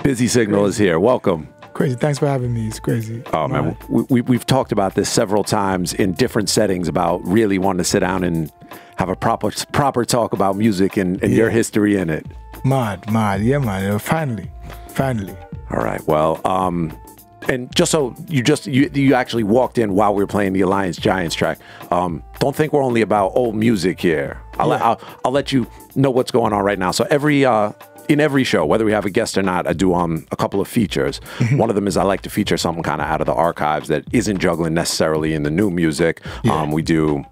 Busy Signal is here. Welcome. Crazy. Thanks for having me. It's crazy. Oh, man. We've talked about this several times in different settings about really wanting to sit down and have a proper talk about music and your history in it. Mad. Yeah, man. Finally. All right. Well, and just so you actually walked in while we were playing the Alliance Giants track. Don't think we're only about old music here. I'll let you know what's going on right now. So in every show, whether we have a guest or not, I do a couple of features. One of them is I like to feature something kind of out of the archives that isn't juggling necessarily in the new music. Yeah. We do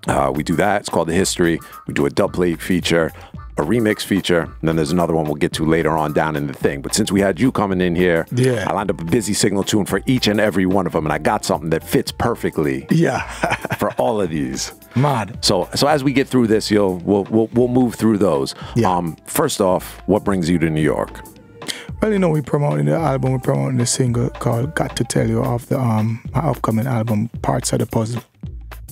that. It's called The History. We do a dubplate feature, a remix feature, and then there's another one we'll get to later on down in the thing. But since we had you coming in here, I lined up a Busy Signal tune for each and every one of them, and I got something that fits perfectly for all of these. Mad. So as we get through this, we'll move through those. Yeah. First off, what brings you to New York? Well, you know, we're promoting the album, we're promoting the single called Got to Tell You off the my upcoming album, Parts of the Puzzle.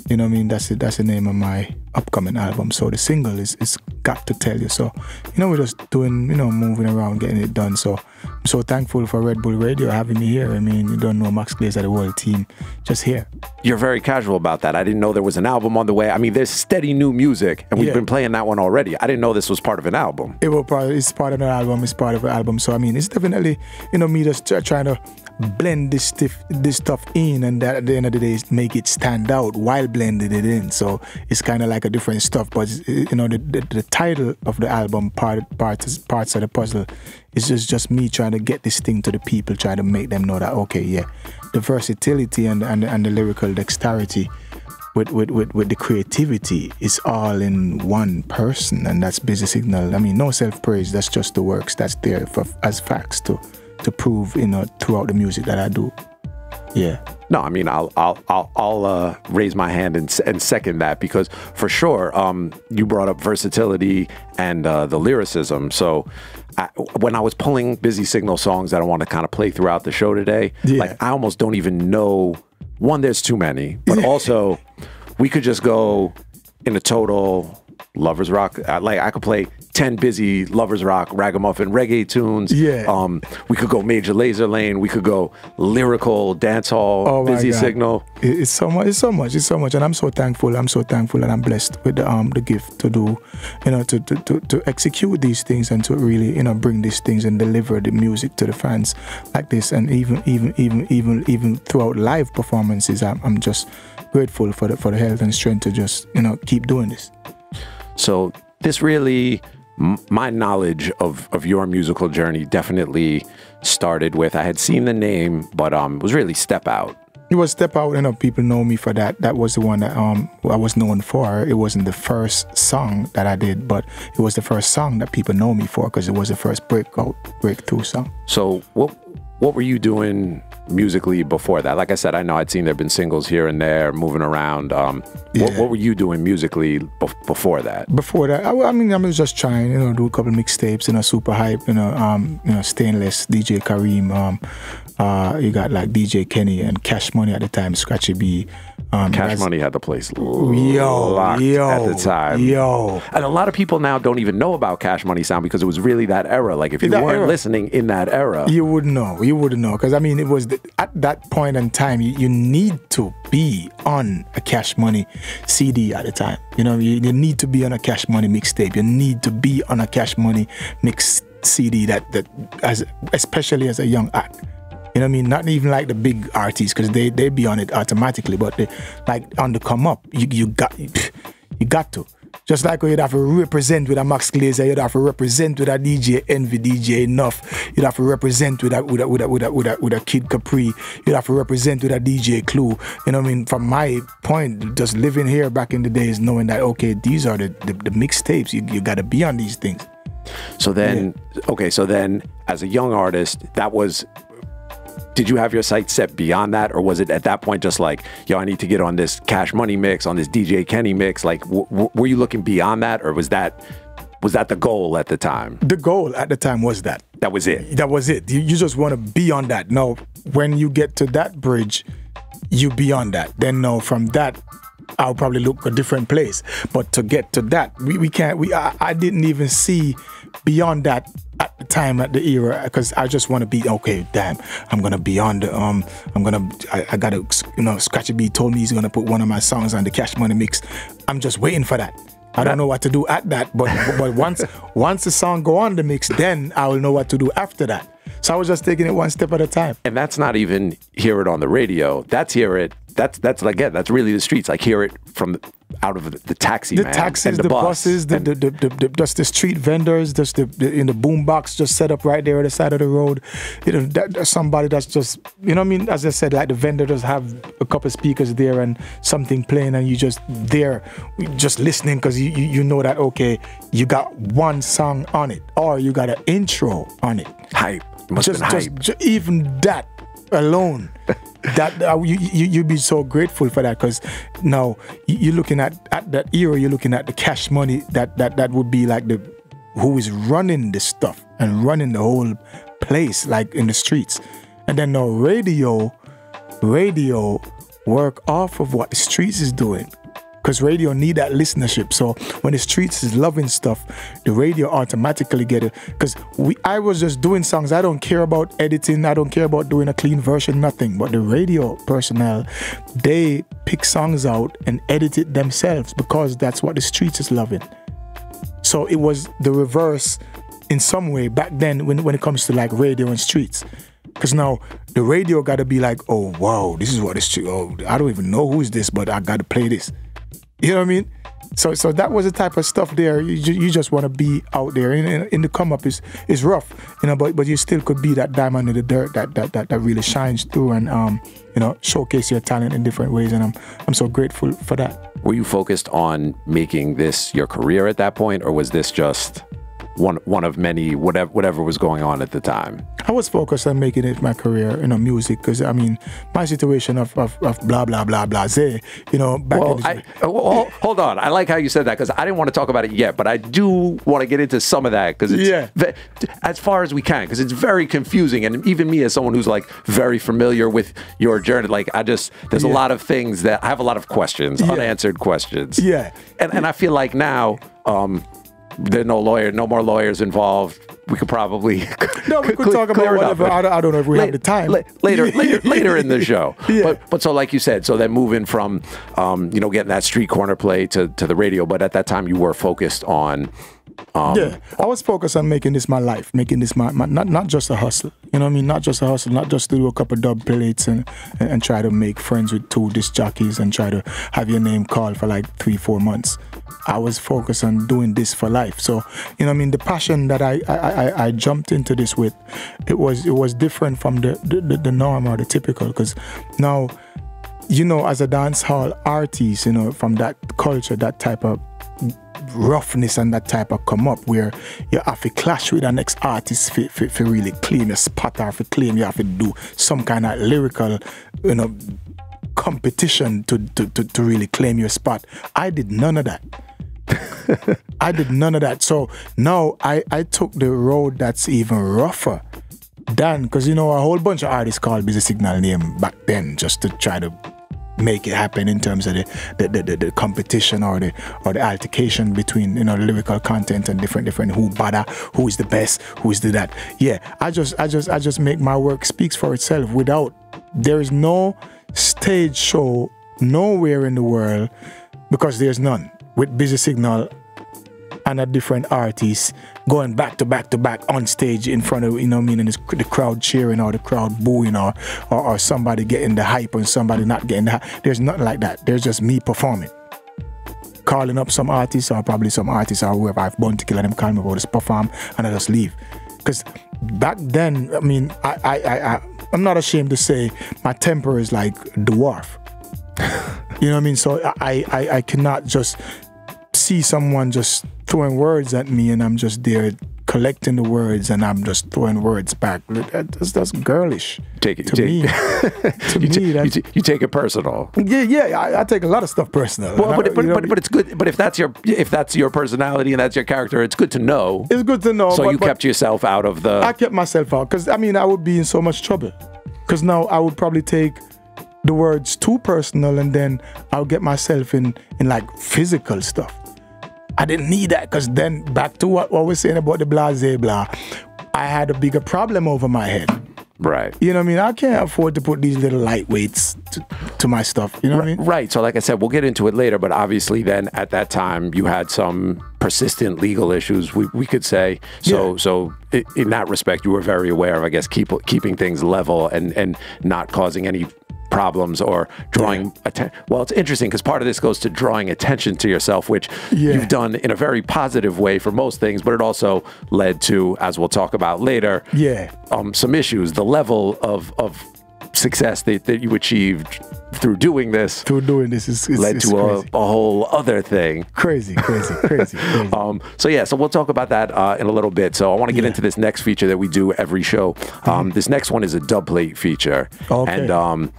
You know what I mean? That's the name of my upcoming album. So the single is Got to Tell You. So, you know, we're just doing, you know, moving around, getting it done. So I'm so thankful for Red Bull Radio having me here. I mean, you don't know Max Glazer, the world team, just here. You're very casual about that. I didn't know there was an album on the way. I mean, there's steady new music, and we've been playing that one already. I didn't know this was part of an album. It's part of an album. It's part of an album. So, I mean, it's definitely, you know, me just trying to blend this stuff in, and that at the end of the day make it stand out while blending it in. So it's kind of like a different stuff, but you know, the title of the album, parts of the puzzle, is just me trying to get this thing to the people, trying to make them know that the versatility and the lyrical dexterity with the creativity is all in one person, and that's Busy Signal. I mean, no self-praise, that's just the works that's there as facts to prove, you know, throughout the music that I do. Yeah. No, I mean, I'll raise my hand and second that, because for sure, you brought up versatility and the lyricism. So when I was pulling Busy Signal songs that I want to kind of play throughout the show today, like I almost don't even know. One, there's too many, but also we could just go in a total lovers rock. Like I could play 10 Busy lovers rock ragamuffin reggae tunes. Yeah. We could go major laser lane. We could go lyrical dancehall. Busy Signal. It's so much, and I'm so thankful. And I'm blessed with the gift to do, you know, to execute these things and to really, you know, bring these things and deliver the music to the fans like this. And even throughout live performances, I'm just grateful for the health and strength to just, you know, keep doing this. So this really, my knowledge of your musical journey definitely started with, I had seen the name, but it was really Step Out. It was Step Out, you know, people know me for that. That was the one that I was known for. It wasn't the first song that I did, but it was the first song that people know me for, because it was the first breakthrough song. So what were you doing musically before that? Like I said, I know I'd seen there'd been singles here and there moving around. What were you doing musically before that? Before that, I mean, I was just trying, you know, do a couple of mixtapes, you know, Super Hype, you know, Stainless, DJ Kareem, you got like DJ Kenny and Cash Money at the time, Scratchy B. Cash Money had the place locked at the time. And a lot of people now don't even know about Cash Money sound, because it was really that era. Like if you weren't listening in that era, you wouldn't know. Because I mean, it was at that point in time, you need to be on a Cash Money CD at the time. You know, you need to be on a Cash Money mixtape. You need to be on a Cash Money mix CD especially as a young act. You know what I mean? Not even like the big artists, because they be on it automatically, but like on the come up, you got to. Just like you'd have to represent with a Max Glazer, you'd have to represent with a DJ Envy, DJ Enough, you'd have to represent with a Kid Capri, you'd have to represent with a DJ Clue. You know what I mean? From my point, just living here back in the days, knowing that, okay, these are the mixtapes, you got to be on these things. So then, so then as a young artist, did you have your sights set beyond that, or was it at that point just like, yo, I need to get on this Cash Money mix, on this DJ Kenny mix? Like, were you looking beyond that, or was that the goal at the time? The goal at the time was that. That was it? That was it. You just want to be on that. Now, when you get to that bridge, you be on that. Then now from that, I'll probably look a different place. But to get to that, we can't. I didn't even see beyond that at the time, at the era, because I just want to be, okay, damn, I'm going to beyond the, I got to, you know, Scratchy B told me he's going to put one of my songs on the Cash Money mix. I'm just waiting for that. I don't know what to do at that, but once the song go on the mix, then I will know what to do after that. So I was just taking it one step at a time. And that's not even hear it on the radio. That's hear it. That's like, again, that's really the streets. Like hear it from out of the taxi, the man, taxis, the buses, just the street vendors, just in the boom box just set up right there at the side of the road. You know, somebody that's just, you know what I mean? As I said, like the vendor does have a couple speakers there and something playing, and you just there, just listening because you know that, okay, you got one song on it, or you got an intro on it. Hype. Must have been hype. Just even that alone. That you'd be so grateful for that, because now you're looking at that era, you're looking at the Cash Money that would be like the who is running this stuff and running the whole place, like in the streets. And then now radio work off of what the streets is doing, because radio need that listenership. So when the streets is loving stuff, the radio automatically get it. Because I was just doing songs. I don't care about editing. I don't care about doing a clean version, nothing. But the radio personnel, they pick songs out and edit it themselves, because that's what the streets is loving. So it was the reverse in some way back then when it comes to like radio and streets. Because now the radio got to be like, oh, wow, this is what it's, oh, I don't even know who is this, but I got to play this. You know what I mean? So that was the type of stuff there. You just want to be out there. In the come up is rough, you know, but you still could be that diamond in the dirt that really shines through and you know, showcase your talent in different ways. And I'm so grateful for that. Were you focused on making this your career at that point, or was this just one of many, whatever was going on at the time? I was focused on making it my career, you know, music, because I mean, my situation of blah blah blah blah say, you know, back in well, hold on. I like how you said that, because I didn't want to talk about it yet, but I do want to get into some of that, because it's as far as we can, because it's very confusing, and even me as someone who's like very familiar with your journey, like there's a lot of things that I have a lot of questions, unanswered questions. Yeah, and I feel like now. There are no more lawyers involved. We could probably we could talk about whatever. I don't know if we have the time later in the show. Yeah. But so like you said, so then moving from you know, getting that street corner play to the radio. But at that time, you were focused on. I was focused on making this my life, making this my not just a hustle. You know what I mean? Not just a hustle, not just to do a couple dub plates and try to make friends with 2 disc jockeys and try to have your name called for like 3-4 months. I was focused on doing this for life. So, you know what I mean, the passion that I jumped into this with, it was different from the norm or the typical, because now, you know, as a dance hall artist, you know, from that culture, that type of roughness and that type of come up where you have to clash with the next artist for really claim your spot, or for claim you have to do some kind of lyrical, you know, competition to really claim your spot. I did none of that. I did none of that. So now I took the road that's even rougher than, because you know, a whole bunch of artists called Busy Signal name back then just to try to make it happen in terms of the competition or the altercation between, you know, lyrical content and different who better, who is the best, who is the that. Yeah, I just make my work speaks for itself. Without, there is no stage show nowhere in the world, because there's none, with Busy Signal and a different artist going back to back on stage in front of, you know what I mean, and the crowd cheering or the crowd booing or somebody getting the hype and somebody not getting the hype. There's nothing like that. There's just me performing, calling up some artists or probably some artists or whoever I've born to kill, and them call me about this perform, and I just leave. Because back then, I mean, I'm not ashamed to say my temper is like dwarf. You know what I mean? So I cannot just see someone just throwing words at me and I'm just there collecting the words and I'm just throwing words back. That's girlish. Take it to me. You take it personal. Yeah. I take a lot of stuff personal. Well, but it's good. But if that's your personality and that's your character, it's good to know. It's good to know. So you kept yourself out of the. I kept myself out, because I mean I would be in so much trouble. Because now I would probably take the words too personal, and then I'll get myself in like physical stuff. I didn't need that, because then back to what we're saying about the Glazer blah, I had a bigger problem over my head. Right. You know what I mean? I can't afford to put these little lightweights to my stuff. You know what I mean? Right. So like I said, we'll get into it later, but obviously then at that time you had some persistent legal issues, we could say. So in that respect, you were very aware of, I guess, keeping things level and not causing any problems or drawing attention. Well, it's interesting because part of this goes to drawing attention to yourself, which you've done in a very positive way for most things, but it also led to, as we'll talk about later, some issues. The level of success that you achieved through doing this is led to a whole other thing. Crazy. So we'll talk about that in a little bit. So I want to get into this next feature that we do every show. This next one is a dub plate feature. Okay. And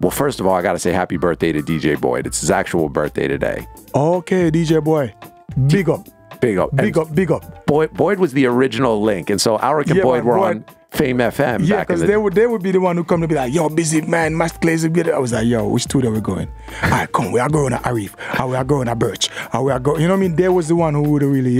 well, first of all, I got to say happy birthday to DJ Boyd. It's his actual birthday today. Okay, DJ Boy. Big up. Big up. Boyd was the original link. And so Alric and Boyd were on Fame FM. Yeah, because they would be the one who come to be like, yo, busy man, Master Glazer. I was like, yo, which studio we going? All right, come, we are going to Arif. We are going to Birch. We are going, you know what I mean? They was the one who would really,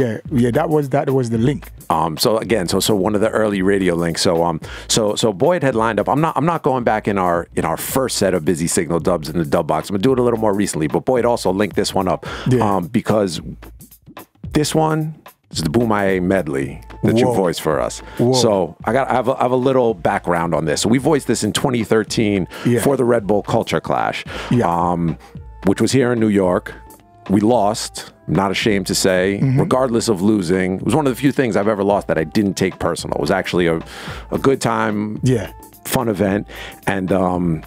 that was the link. So again, so one of the early radio links. So Boyd had lined up. I'm not going back in our first set of Busy Signal dubs in the dub box. I'm gonna do it a little more recently, but Boyd also linked this one up because this one is the Boomaye medley that you voiced for us. So I have a little background on this. So we voiced this in 2013 for the Red Bull Culture Clash, which was here in New York. We lost, I'm not ashamed to say, regardless of losing. It was one of the few things I've ever lost that I didn't take personal. It was actually a good time, fun event. And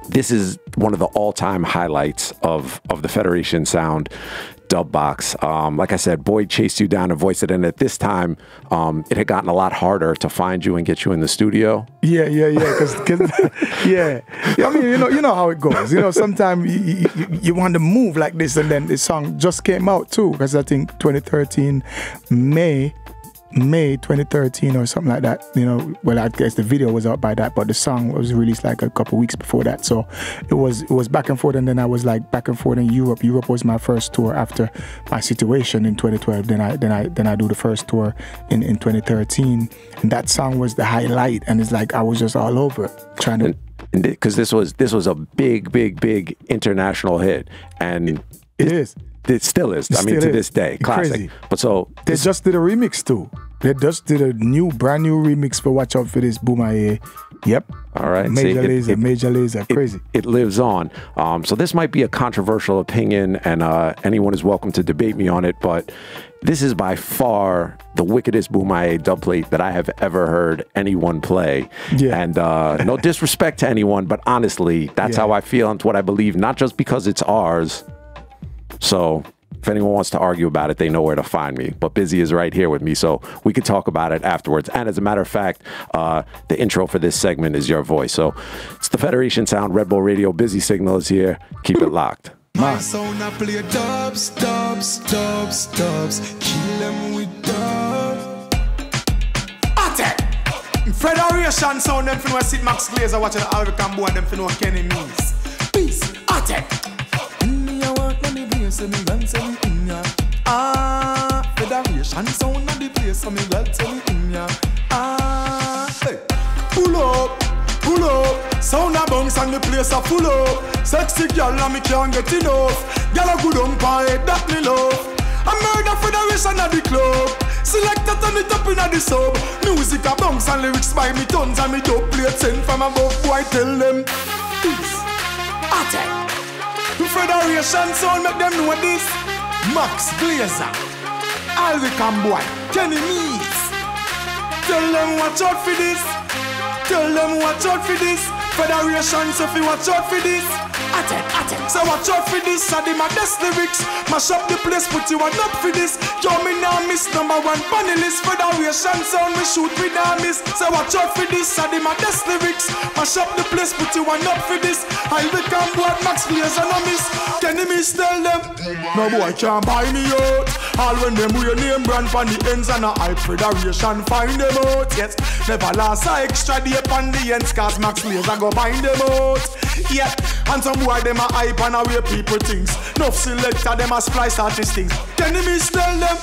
this is one of the all-time highlights of the Federation Sound dub box. Like I said, Boyd chased you down and voiced it, and at this time it had gotten a lot harder to find you and get you in the studio. I mean, you know how it goes. You know, sometimes you want to move like this, and then the song just came out too, because I think 2013 May 2013 or something like that. You know, well, I guess the video was out by that, but the song was released like a couple weeks before that. So it was back and forth, and then I was like back and forth in Europe. Europe was my first tour after my situation in 2012. Then I do the first tour in 2013, and that song was the highlight. And it's like I was just all over it, trying to. Because this was a big international hit, and it still is. I mean, to this day, classic. Crazy. But so they just did a remix too. They just did a brand new remix for Watch Out for This, Boomaye. Yep. All right. Major Lazer, crazy. It lives on. So this might be a controversial opinion, and anyone is welcome to debate me on it, but this is by far the wickedest Boomaye dubplate that I have ever heard anyone play. And no disrespect to anyone, but honestly, that's how I feel and what I believe, not just because it's ours. So if anyone wants to argue about it, they know where to find me. But Busy is right here with me, so we could talk about it afterwards. And as a matter of fact, the intro for this segment is your voice. So it's the Federation Sound, Red Bull Radio. Busy Signal is here. Keep it locked. My sound I play dubs, kill them with dubs. Attack! Federation Sound, them finna sit Max Glazer watching the Alric and Boyd, them finna Kenny Means. Peace, attack! Say me girl tell me in ya. Federation Sound at the place, so me girl tell me in ya. Hey. Pull up, sound a bounce and the place a full up. Sexy girl and me can't get enough. Girl a good on head that me love. A murder Federation at the club. Select that turn it up in the sub. Music a bounce and lyrics by me tons and me dub plate send from above. Boy tell them peace. Attack. Federation Sound, make them know this. Max Glazer, Alric and Boyd, Kenny Means. Tell them watch out for this. Tell them watch out for this. Federation, so if you watch out for this. Attack. So watch out for this. I did my best lyrics. Mash up the place, put you on up for this. Yo, me now miss #1 panelist. Federation Sound, me shoot me now miss. So watch out for this. I did my best lyrics. Mash up the place, put you on up for this. Alric and Boyd, Max Glazer, no miss. Kenny Means tell them, no boy can't buy me out. All when them wear name brand from the ends and a hype Federation find them out. Yes, never last a extra day on the ends, cause Max Glazer go find them out. Yeah, and some boy them a hype and a way people things. Enough selector them a splice artist things. Enemies tell them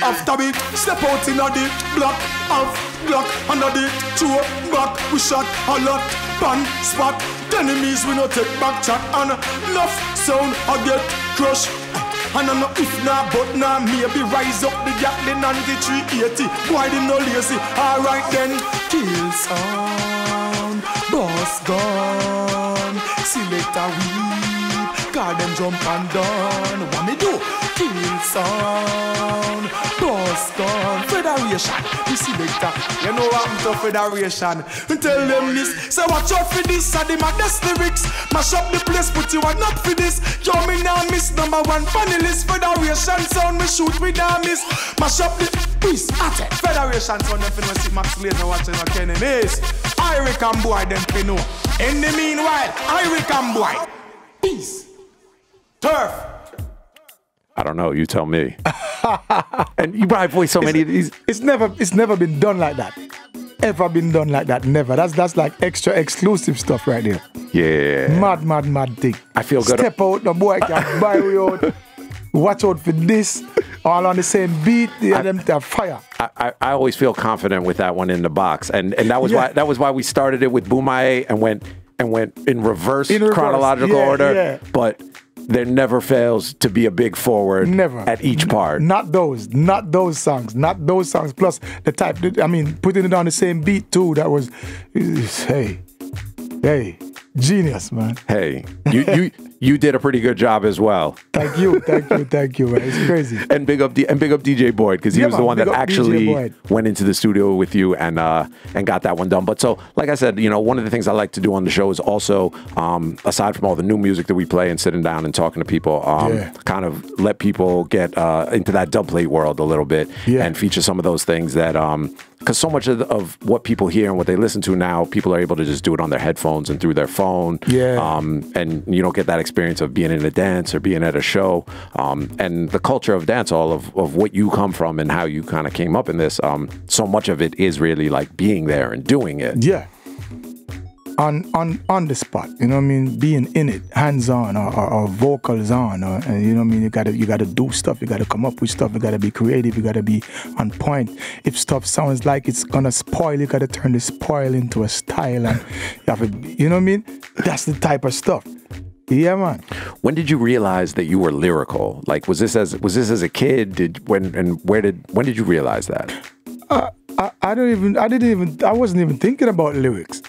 after we step out in the block of block under the two back we shot a lot pan spot. Enemies we no take back chat and enough sound I get crushed. And I know if not, but now maybe rise up the Gatling and the 380. Why them no lazy? Alright then, kill sound, boss gone, selector weed, call them jump and down. What me do? Kill sound, boss gone, federation. The selector, you know what I'm to federation. Tell them this, say watch out for this. And the modest lyrics, mash up the place, put you on up for this. Yo, me now miss number one panelist. Federation sound, me shoot with now miss. Mash up the peace, at it. Federation sound, them finna see Max Glazer watching our enemies. Iric and boy, them finna. In the meanwhile, Iric and boy, peace, turf. I don't know. You tell me. And you probably voice so many of these. It's never been done like that. Ever been done like that? Never. That's like extra exclusive stuff right there. Yeah. Mad thing. I feel good. Step out, the boy can buy you out. Watch out for this. All on the same beat. Them fire. I always feel confident with that one in the box, and that was why we started it with Boomaye and went in reverse chronological order. Yeah. But there never fails to be a big forward at each part. Not those songs. Plus the type, putting it on the same beat too, that was, hey, genius, man. Hey, you did a pretty good job as well. Thank you, man. It's crazy. And big up DJ Boyd, because he was the one that actually went into the studio with you and got that one done. But so, like I said, one of the things I like to do on the show is also, aside from all the new music that we play and sitting down and talking to people, kind of let people get into that dubplate world a little bit and feature some of those things that, because so much of what people hear and what they listen to now, people are able to just do it on their headphones and through their phone. Yeah. And you don't get that experience of being in a dance or being at a show. And the culture of dancehall, of what you come from and how you kind of came up in this, so much of it is really like being there and doing it. Yeah. On the spot, being in it, hands on or vocals on, you gotta do stuff, you gotta come up with stuff, you gotta be creative, you gotta be on point. If stuff sounds like it's gonna spoil, you gotta turn the spoil into a style, and you have to, that's the type of stuff. Yeah, man. When did you realize that you were lyrical? Like, was this as a kid? When did you realize that? I wasn't even thinking about lyrics.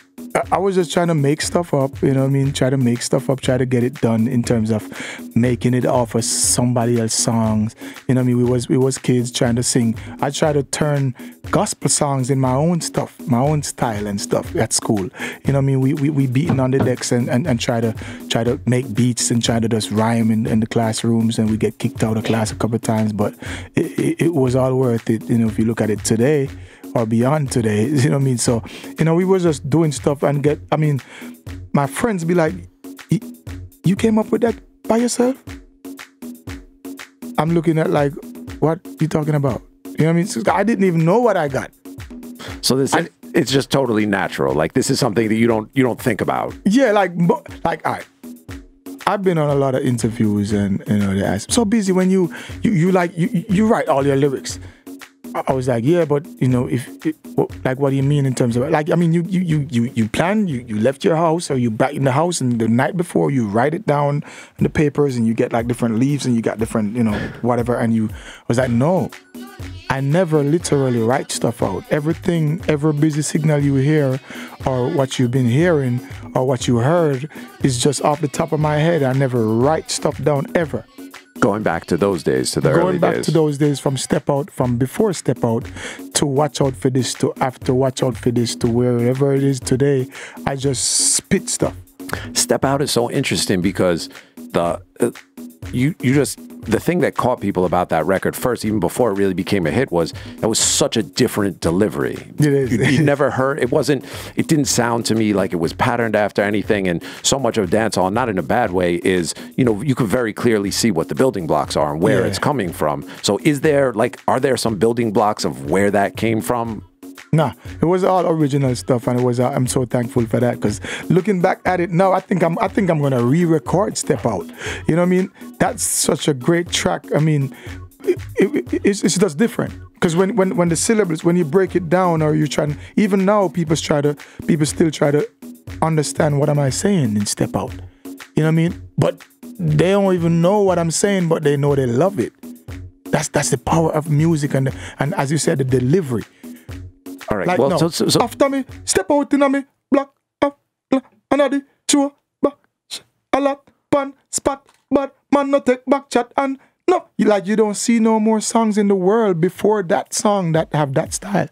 I was just trying to make stuff up, try to make stuff up, try to get it done in terms of making it off of somebody else's songs. We was kids trying to sing. I try to turn gospel songs in my own stuff, my own style and stuff at school. We beating on the decks and try to make beats and try to just rhyme in the classrooms, and we get kicked out of class a couple of times, but it was all worth it, if you look at it today or beyond today, So, we were just doing stuff and my friends be like, you came up with that by yourself? I'm looking at like, what you talking about? So I didn't even know what I got. So it's just totally natural. Like, this is something that you don't think about. Yeah, like I've been on a lot of interviews and they ask, so busy when you write all your lyrics. I was like, yeah, but what do you mean in terms of you plan, you left your house or you back in the house, and the night before you write it down in the papers and you get like different leaves and you got different whatever, and I was like, no, I never literally write stuff out. Everything, every busy signal you hear or what you've been hearing or what you heard is just off the top of my head. I never write stuff down ever. Going back to those days, to the early days. Going back to those days, from Step Out, from before Step Out, to Watch Out for This, to after Watch Out for This, to wherever it is today, I just spit stuff. Step Out is so interesting because the thing that caught people about that record first, even before it really became a hit, was that was such a different delivery. It is. You never heard, it didn't sound to me like it was patterned after anything, and so much of dancehall, not in a bad way, is, you could very clearly see what the building blocks are and where it's coming from. So are there some building blocks of where that came from? Nah, it was all original stuff, and it was. I'm so thankful for that. Because looking back at it now, I think I'm gonna re-record "Step Out." You know what I mean? That's such a great track. I mean, it's just different. Because when the syllables, when you break it down, or you're trying, even now people still try to understand what am I saying in "Step Out." You know what I mean? But they don't even know what I'm saying, but they know they love it. That's the power of music, and as you said, the delivery. All right. Like, well, no. so After me, step out in me, black, up, another, sure, back, a lot, pan, spot, but man, no take back chat, and no, you don't see no more songs in the world before that song that have that style.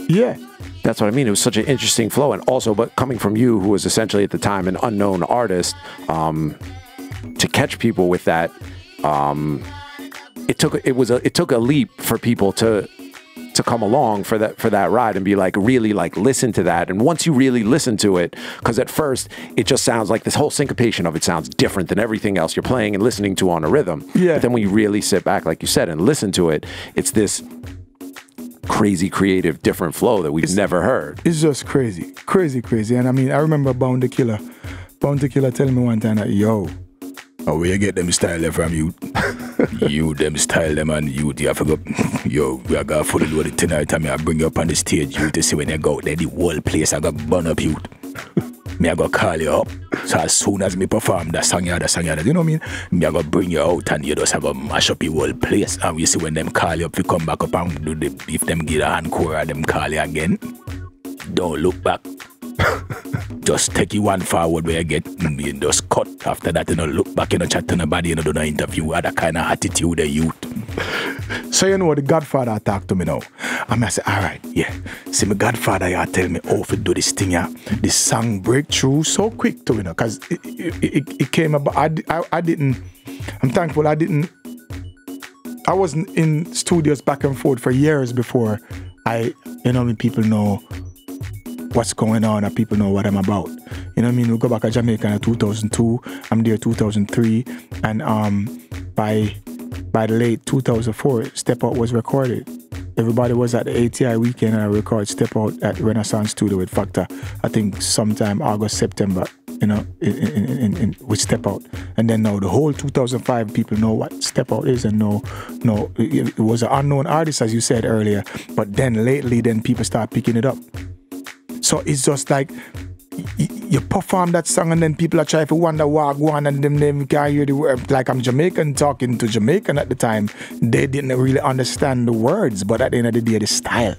Yeah. that's what I mean. It was such an interesting flow, and also, but coming from you, who was essentially at the time an unknown artist, to catch people with that, it took a leap for people to come along for that ride and be like, really like listen to that. And once you really listen to it, because at first it just sounds like this whole syncopation of it sounds different than everything else you're playing and listening to on a rhythm. Yeah. But then when you really sit back, like you said, and listen to it, it's this crazy creative different flow that we've never heard. It's just crazy. And I mean, I remember Bound the Killer telling me one time that, yo, oh, where you get them style there from you? You them style them, and you have to go, yo, we are gonna fully load it tonight, and I bring you up on the stage, you to see when you go out there, the whole place I got burn up you. Me I go call you up. So as soon as me perform that song, you know what I mean? Me I go bring you out, and you just have a mash up your whole place. And you see when them call you up, you come back up and do the, if them get a encore or them call you again, don't look back. Just take you one forward where you get, you just cut. After that, you know, look back, you know, chat to nobody, you know, do no interview, had that kind of attitude of youth. So you know, the Godfather talk to me now. I say, all right, yeah. See, my Godfather, you tell me how to do this thing, yeah. This song breakthrough so quick to, you know, because it came about, I didn't, I'm thankful I wasn't in studios back and forth for years before people know what's going on and people know what I'm about. You know what I mean? We go back to Jamaica in 2002. I'm there 2003. And by the late 2004, Step Out was recorded. Everybody was at the ATI weekend and I recorded Step Out at Renaissance Studio with Factor. I think sometime August, September, you know, with Step Out. And then now the whole 2005 people know what Step Out is and know it was an unknown artist, as you said earlier. But then lately, people start picking it up. So it's just like you perform that song and then people are trying to wonder what go on and them can't hear the word. Like I'm Jamaican talking to Jamaican at the time. They didn't really understand the words, but at the end of the day, the style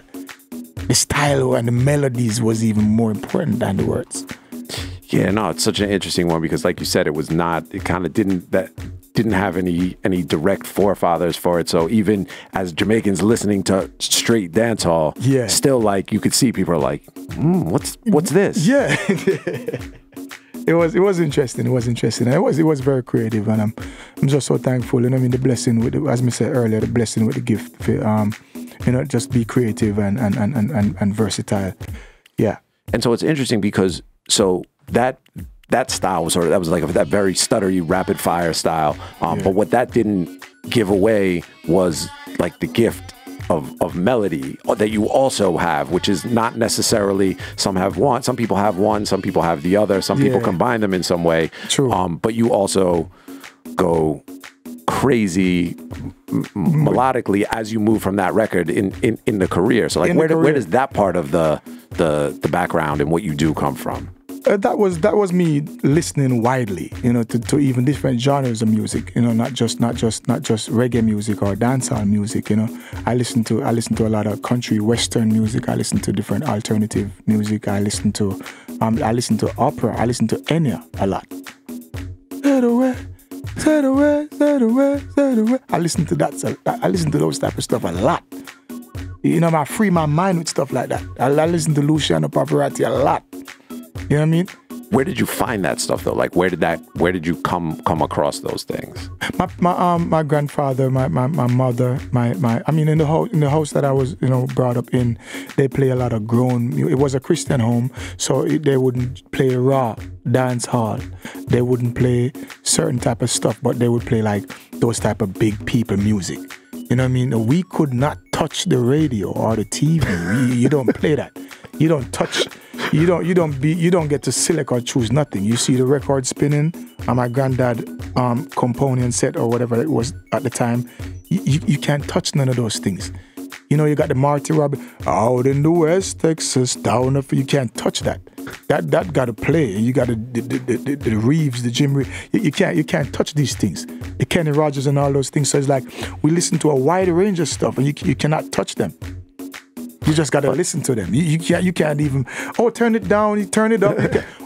and the melodies was even more important than the words. Yeah, no, it's such an interesting one because like you said, it kind of didn't have any direct forefathers for it. So even as Jamaicans listening to straight dancehall, yeah, still like you could see people are like, what's this? Yeah. It was interesting. It was interesting. And it was very creative, and I'm just so thankful. You know, I mean, the blessing with as I said earlier, the blessing with the gift. Just be creative and versatile. Yeah. And so it's interesting because that style was that was like that very stuttery, rapid fire style. But what that didn't give away was like the gift of melody that you also have, which is not necessarily, some have one, some people have one, some people have the other, some people combine them in some way. True. But you also go crazy melodically as you move from that record in the career. So like where does that part of the background and what you do come from? That was me listening widely, you know, to even different genres of music, you know, not just reggae music or dancehall music, you know. I listen to a lot of country western music. I listen to different alternative music. I listen to opera. I listen to Enya a lot. I listen to that. I listen to those type of stuff a lot. You know, I free my mind with stuff like that. I listen to Luciano Pavarotti a lot. You know what I mean? Where did you find that stuff though? Like where did you come across those things? My grandfather, my mother, in the house that I was, you know, brought up in, they play a lot of grown. It was a Christian home, so they wouldn't play raw dance hall. They wouldn't play certain type of stuff, but they would play like those type of big people music. You know what I mean? We could not touch the radio or the TV. You don't play that. You don't touch. You don't get to select or choose nothing. You see the record spinning on my granddad component set or whatever it was at the time. You can't touch none of those things. You know, you got the Marty Robbins out in the West Texas, down up. You can't touch that. That got to play. You got the Reeves, the Jim Reeves. You can't touch these things. The Kenny Rogers and all those things. So it's like we listen to a wide range of stuff, and you cannot touch them. You just got to listen to them. You can't even, turn it down, you turn it up.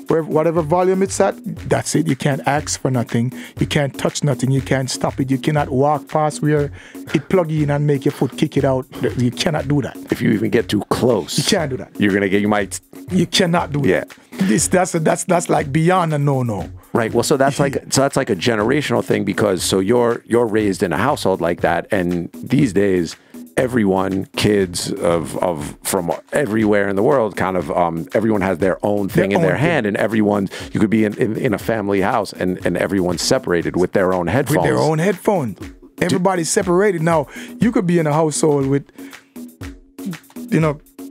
Whatever volume it's at, that's it. You can't ask for nothing. You can't touch nothing. You can't stop it. You cannot walk past where it plug in and make your foot kick it out. You cannot do that. If you even get too close, you can't do that. You cannot do that. That's like beyond a no-no. Right. Well, so that's like a generational thing, because so you're raised in a household like that, and these days, everyone, kids from everywhere in the world, kind of everyone has their own thing in their hand, and you could be in a family house, and everyone's separated with their own headphones. With their own headphones. Everybody's separated. Now, you could be in a household with,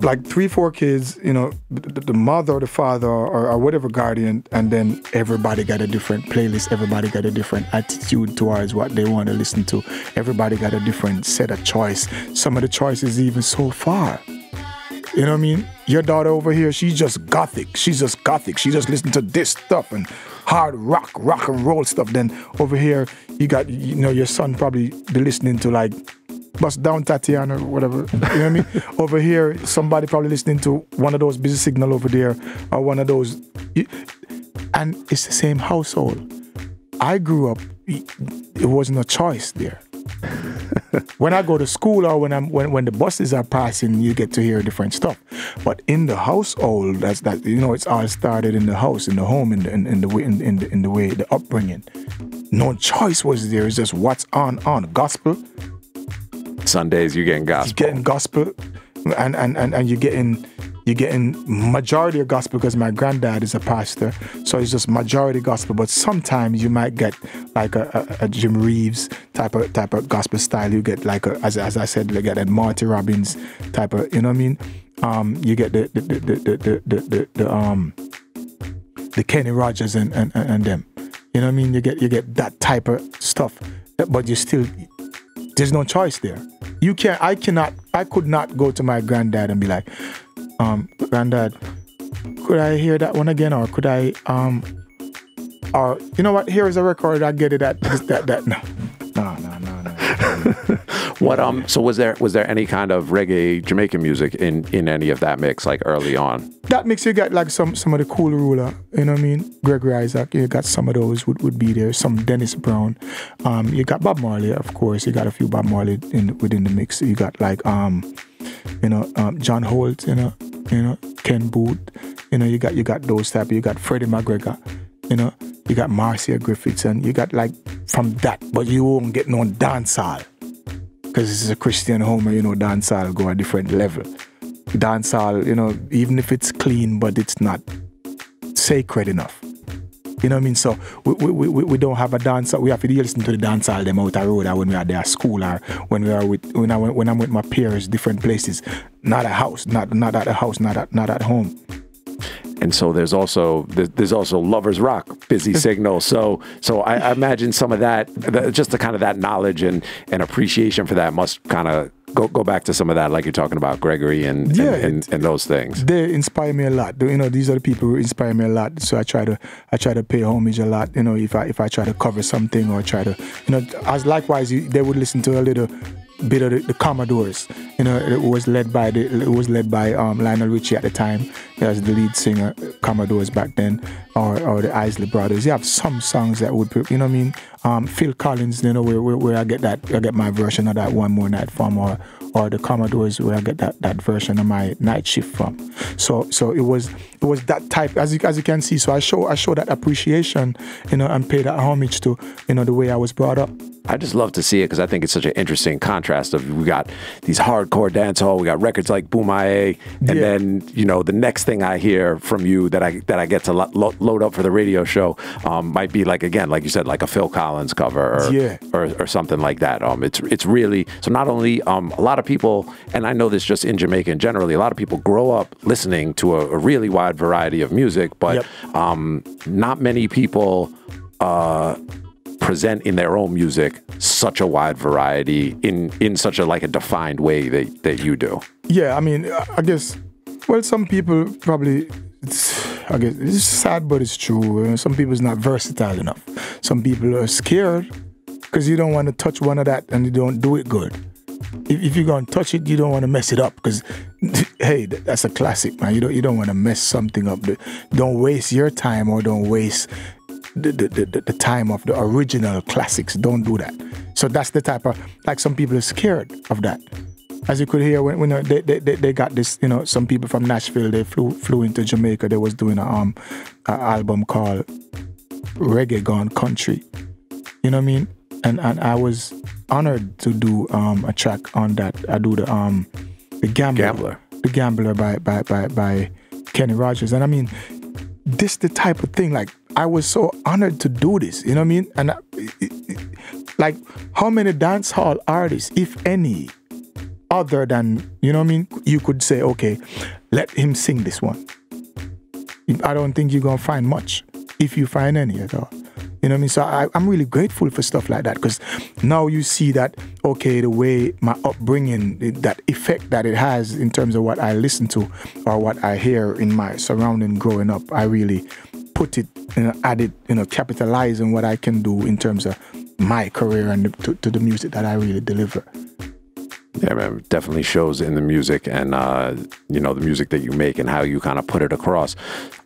like 3-4 kids, the mother or the father or whatever guardian, and then everybody got a different playlist. Everybody got a different attitude towards what they want to listen to. Everybody got a different set of choice. Some of the choices even so far. You know what I mean? Your daughter over here, she's just gothic. She just listens to this stuff and hard rock and roll stuff. Then over here, you got, your son probably be listening to like Bust Down Tatiana or whatever. You know what I mean? Over here, somebody probably listening to one of those Busy Signal over there, or one of those. And it's the same household. I grew up, it wasn't a choice there. When I go to school or when the buses are passing, you get to hear different stuff. But in the household, it's all started in the house, in the home, in the way, the upbringing. No choice was there. It's just what's on gospel. Sundays you're getting gospel. You're getting gospel, and you're getting majority of gospel, because my granddad is a pastor, so it's just majority gospel. But sometimes you might get like a Jim Reeves type of gospel style. You get like as I said, you get a Marty Robbins type of, you know what I mean? You get the Kenny Rogers and them. You know what I mean? You get that type of stuff, but you still. There's no choice there. I could not go to my granddad and be like, Granddad, could I hear that one again? Or could I, or you know what? Here is a record. I get it at that. No. What so was there any kind of reggae Jamaican music in any of that mix, like early on? That mix, you got like some of the Cool Ruler, you know what I mean? Gregory Isaac, you got some of those would be there. Some Dennis Brown. You got Bob Marley, of course. You got a few Bob Marley within the mix. You got like John Holt, Ken Booth. You got those type. You got Freddie McGregor. You got Marcia Griffiths, and you got like from that, but you won't get no dancehall. Because this is a Christian home, dancehall go a different level. Dancehall, even if it's clean, but it's not sacred enough. You know what I mean? So we don't have a dancehall. We have to listen to the dancehall them out the road, or when we are there at school, or when I'm with my peers, different places. Not a house, not at a house, not at home. And so there's also Lovers Rock, Busy Signal. So I imagine some of that, just the kind of that knowledge and appreciation for that must kind of go back to some of that, like you're talking about Gregory and those things. They inspire me a lot. These are the people who inspire me a lot. So I try to pay homage a lot. If I try to cover something or try to, as likewise they would listen to a little bit of the Commodores. It was led by Lionel Richie at the time as the lead singer, Commodores back then, or the Isley Brothers. You have some songs that would, Phil Collins, where I get my version of that One More Night from, or the Commodores, where I get that version of my Night Shift from. So it was that type, as you can see. So I show that appreciation, and pay that homage to, the way I was brought up. I just love to see it because I think it's such an interesting contrast of we got these hardcore dancehall, we got records like Boom IA, and then the next thing I hear from you that I get to load up for the radio show might be like, again, like you said, like a Phil Collins cover or something like that. It's really, so not only a lot of people, and I know this just in Jamaica and generally, a lot of people grow up listening to a really wide variety of music, but not many people present in their own music such a wide variety in such a like a defined way that you do. Yeah, I mean, I guess, well, some people probably, I guess it's sad, but it's true. Some people is not versatile enough. Some people are scared because you don't want to touch one of that and you don't do it good. If you're going to touch it, you don't want to mess it up because, hey, that's a classic, man. You don't want to mess something up. Don't waste your time or don't waste the time of the original classics. Don't do that. So that's the type of, like, some people are scared of that. As you could hear when they got this, some people from Nashville, they flew into Jamaica. They was doing an album called Reggae Gone Country. You know what I mean? And I was honored to do a track on that. I do the Gambler. The Gambler by Kenny Rogers. And I mean, this the type of thing, like, I was so honored to do this, you know what I mean? And like, how many dance hall artists, if any, other than, you know what I mean, you could say, okay, let him sing this one. I don't think you're going to find much, if you find any at all. You know what I mean? So I'm really grateful for stuff like that because now you see that, okay, the way my upbringing, that effect that it has in terms of what I listen to or what I hear in my surrounding growing up, I really put it, add it, capitalize on what I can do in terms of my career and to the music that I really deliver. Yeah, man, it definitely shows in the music and, the music that you make and how you kind of put it across.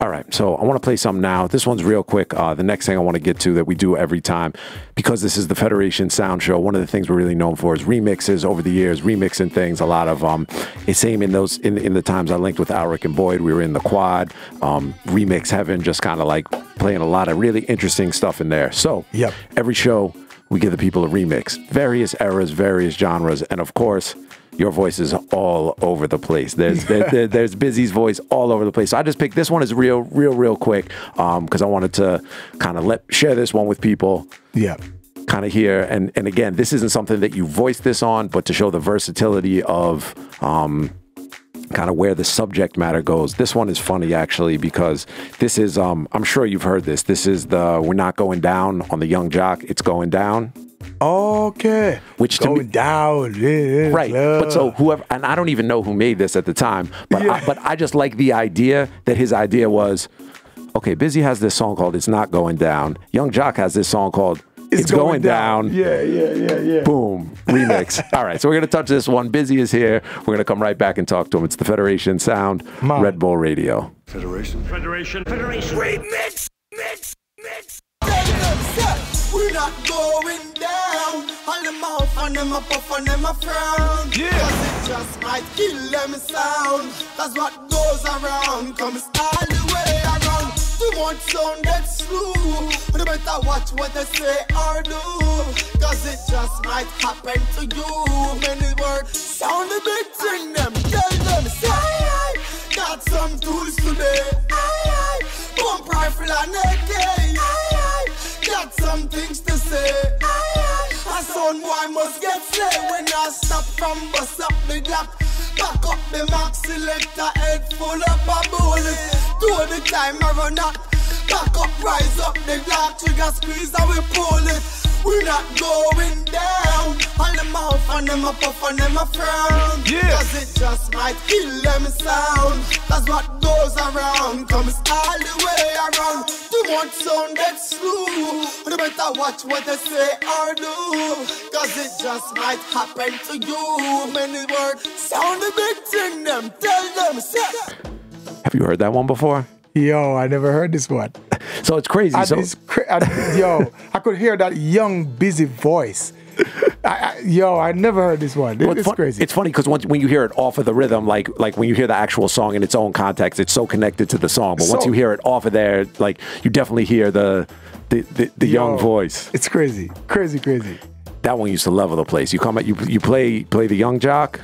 All right, so I want to play something now. This one's real quick. The next thing I want to get to that we do every time, because this is the Federation Sound Show, one of the things we're really known for is remixes over the years, remixing things. A lot of, it's same in those, in the times I linked with Alric and Boyd, we were in the quad, remix heaven, just kind of like playing a lot of really interesting stuff in there. So every show, we give the people a remix, various eras, various genres, and of course, your voice is all over the place. There's Busy's voice all over the place. So I just picked this one as real quick because I wanted to kind of share this one with people. Yeah. Kind of hear, and again, this isn't something that you voiced this on, but to show the versatility of kind of where the subject matter goes. This one is funny actually because this is I'm sure you've heard this. This is the We're Not Going Down on the Young Jock. It's Going Down. Okay. Which to going me, down. Yeah, right. But so whoever, and I don't even know who made this at the time, but I just like the idea that his idea was, okay, Busy has this song called It's Not Going Down. Young Jock has this song called It's Going Down. Yeah. Boom. Remix. All right. So we're going to touch this one. Busy is here. We're going to come right back and talk to him. It's the Federation Sound, Red Bull Radio. Federation. Mix. We're not going down. All them off and them up and them a frown. Yeah. Cause it just might kill them sound. That's what goes around. Comes all the way around. Too much sound that's slow. You better watch what they say or do. Cause it just might happen to you. Many words sound a big thing. Them tell them say I got some tools today. I pump rifle and AK. Got some things to say. A son boy must get say when I stop from bust up the Glock. Back up the Max selector, head full up a bullet. To the time I run out. Back up, rise up the Glock, trigger squeeze and we pull it. We're not going down. All them off and them up and them a frown. Yeah. Cause it just might kill them sound. That's what goes around. Comes all the way around. Too much sound that's slow. You better watch what they say or do. Cause it just might happen to you. Many words sound a big thing. Them tell them say. Have you heard that one before? Yo, I never heard this one. So it's crazy. I could hear that young, busy voice. I never heard this one. It's crazy. It's funny because when you hear it off of the rhythm, like when you hear the actual song in its own context, it's so connected to the song. But once you hear it off of there, like you definitely hear the young voice. It's crazy. That one used to level the place. You come at you play the young jock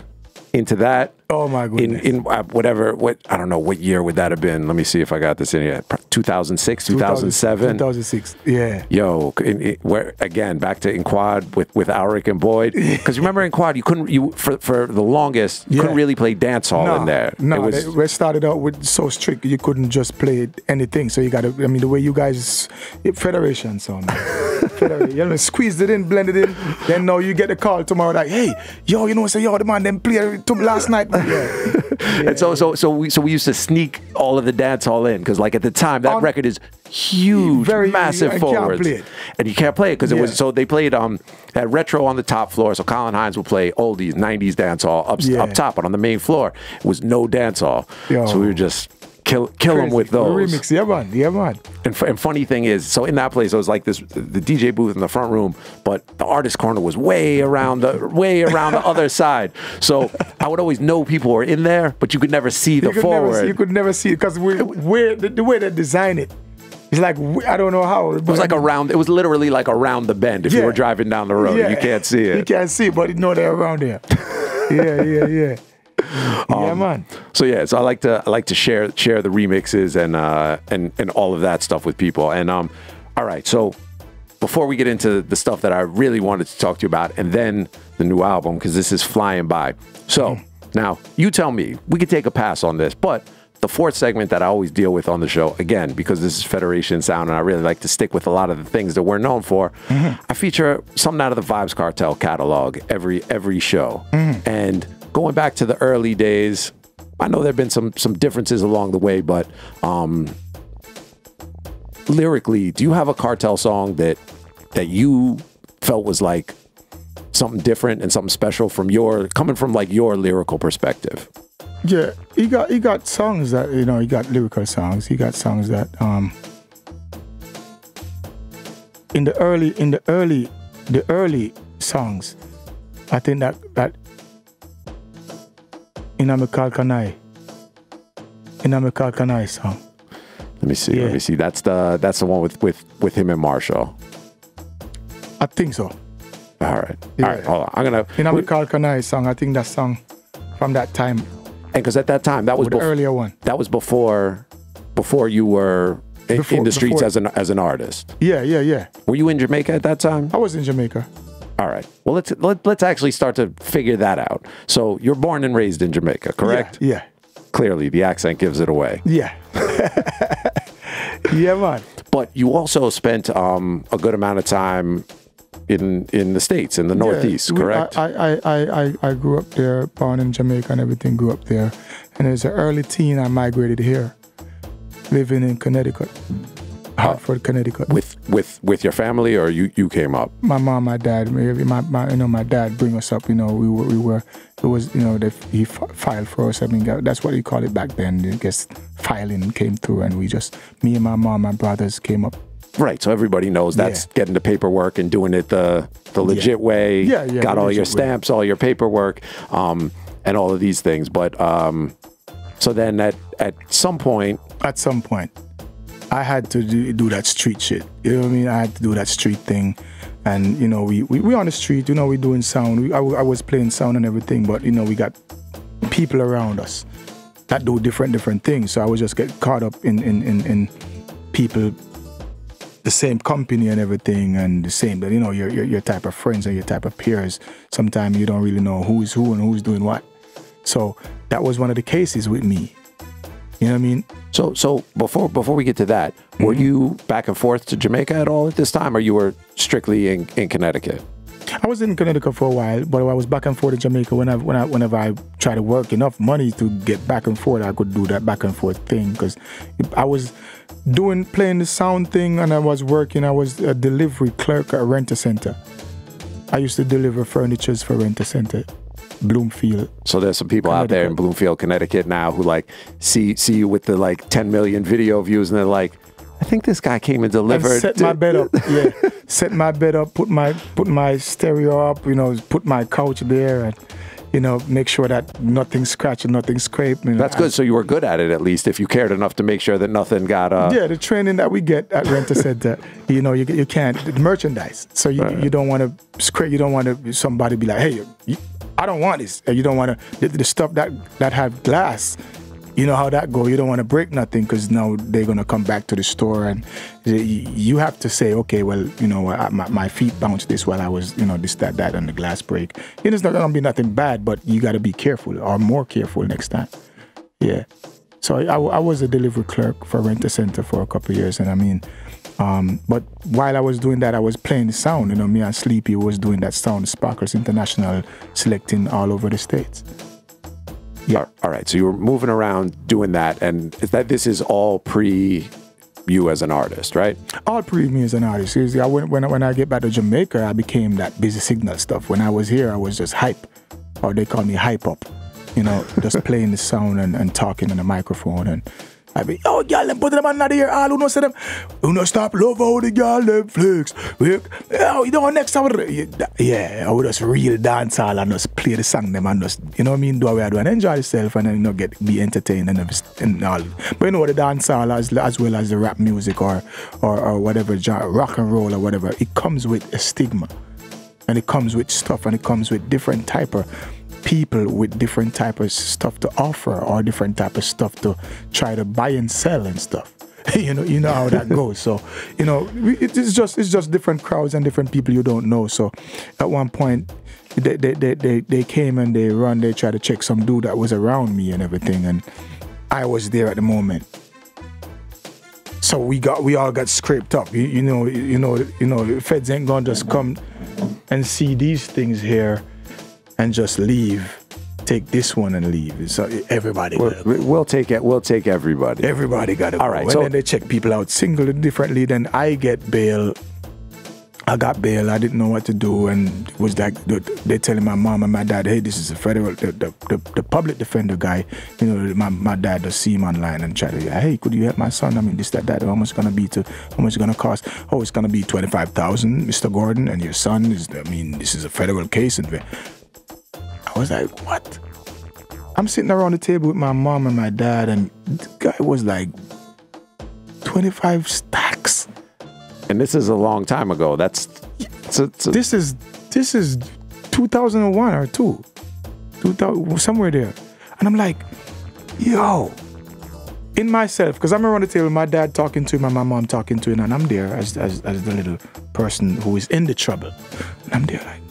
into that. Oh my goodness. In whatever, I don't know what year would that have been. Let me see if I got this in here. 2006, 2007. 2006. Yeah. Yo, where again back to in quad with Alric and Boyd, because remember in quad for the longest you couldn't really play dance hall in there. No, we started out with so strict you couldn't just play anything. So you got to. I mean, the way you guys Federation sound. You know, squeezed it in, blended it in. Then now you get a call tomorrow like, hey, yo, you know, say yo, the man them played last night. Yeah. And so we used to sneak all of the dance hall in because like at the time that record is huge, very massive forwards, and you can't play it because it was so they played had retro on the top floor. So Colin Hines would play oldies, 90s dance hall up top, but on the main floor it was no dance hall. So we would just kill them with those. Remix, yeah man. And funny thing is, so in that place, it was like the DJ booth in the front room, but the artist corner was way around the other side. So I would always know people were in there, but you could never see the forward. You could never see it because the way they design it. It's like, I don't know how. It was like around, it was literally like around the bend. If you were driving down the road, you can't see it. You can't see it, but you know they're around there. Yeah. Yeah, man. So I like to share the remixes and all of that stuff with people. And all right, so before we get into the stuff that I really wanted to talk to you about, and then the new album, because this is flying by. So now you tell me, we could take a pass on this, but the fourth segment that I always deal with on the show, again, because this is Federation Sound and I really like to stick with a lot of the things that we're known for, I feature something out of the Vibes Cartel catalog every show. And going back to the early days, I know there have been some differences along the way, but lyrically, do you have a Cartel song that you felt was like something different and something special from coming from like your lyrical perspective? Yeah, he got songs that, you know, he got lyrical songs. He got songs that in the early songs, I think that Inamikal Kanai song. Let me see. That's the one with him and Marshall. I think so. All right. Hold on. I'm gonna Inamikal Kanai song. I think that song from that time. And because at that time that was the earlier one. That was before you were in the streets as an artist. Yeah. Were you in Jamaica at that time? I was in Jamaica. All right. Well, let's actually start to figure that out. So you're born and raised in Jamaica, correct? Yeah. Clearly, the accent gives it away. Yeah. Yeah, man. But you also spent a good amount of time in the States, in the Northeast, correct? I grew up there, born in Jamaica and everything, grew up there. And as an early teen, I migrated here, living in Connecticut. Hartford, Connecticut. With your family, or you came up? My mom, my dad, my dad bring us up. You know, he filed for us. I mean, that's what he called it back then. I guess filing came through, and me and my mom, my brothers came up. Right, so everybody knows that's getting the paperwork and doing it the legit way. Yeah. Got all your stamps, all your paperwork, and all of these things. But so then at some point. I had to do that street shit. You know what I mean? I had to do that street thing. And, you know, we on the street, you know, we doing sound. I was playing sound and everything, but, you know, we got people around us that do different things. So I would just get caught up in people, the same company and everything, and the same, you know, your type of friends and your type of peers. Sometimes you don't really know who's who and who's doing what. So that was one of the cases with me. You know what I mean? So before we get to that, were you back and forth to Jamaica at all at this time, or you were strictly in Connecticut? I was in Connecticut for a while, but I was back and forth to Jamaica whenever I tried to work enough money to get back and forth. I could do that back and forth thing because I was playing the sound thing, and I was working. I was a delivery clerk at a renter center. I used to deliver furnitures for renter center. Bloomfield. So there's some people out there in Bloomfield, Connecticut now who like see you with the like 10 million video views, and they're like, I think this guy came and delivered. And set my bed up. Set my bed up, put my stereo up, you know, put my couch there, and make sure that nothing scratched and nothing scraped. That's good. So you were good at it, at least, if you cared enough to make sure that nothing got... Yeah, the training that we get at Rent-A-Center, you can't... Merchandise. So you don't want to scrape, you don't want to somebody be like, hey, I don't want this. You don't want to... The stuff that have glass, you know how that go. You don't want to break nothing because now they're going to come back to the store and you have to say, okay, well, my feet bounced this while I was, this, that, and the glass break. It's not going to be nothing bad, but you got to be careful or more careful next time. Yeah. So I was a delivery clerk for Rent-A-Center for a couple of years. And but while I was doing that, I was playing the sound. Me and Sleepy was doing that sound, Sparkles International, selecting all over the States. Yeah. All right. So you were moving around doing that, and this is all pre you as an artist, right? All pre me as an artist. Seriously, when I get back to Jamaica, I became that Busy Signal stuff. When I was here, I was just hype, or they call me hype up. Just playing the sound and talking in the microphone and. I be, oh, y'all, them put them on the ear, all who know say them, who know stop love how the girl them flex. Next hour, yeah, I would just real dance all and just play the song them and just, do what I do and enjoy yourself and then, be entertained and all. But the dance all as well as the rap music or whatever, rock and roll or whatever, it comes with a stigma and it comes with stuff and it comes with different type of people with different type of stuff to offer or different type of stuff to try to buy and sell and stuff. You know how that goes. So, it's just different crowds and different people you don't know. So at one point they came and they tried to check some dude that was around me and everything, and I was there at the moment. So we all got scraped up. Feds ain't gonna just come and see these things here and just leave, take this one and leave. So everybody we'll take it. We'll take everybody. Everybody got to go. All right. And then they check people out singly differently. Then I get bail. I got bail. I didn't know what to do, and it was like they telling my mom and my dad, hey, this is a federal, the public defender guy. My dad does see him online and try to, hey, could you help my son? I mean, this, that. How much gonna cost? Oh, it's gonna be $25,000, Mr. Gordon, and your son is. I mean, this is a federal case, and I was like, what? I'm sitting around the table with my mom and my dad, and the guy was like 25 stacks. And this is a long time ago. This is 2001 or 2000, somewhere there. And I'm like, yo, in myself, because I'm around the table, my dad talking to him and my mom talking to him, and I'm there as the little person who is in the trouble. And I'm there like,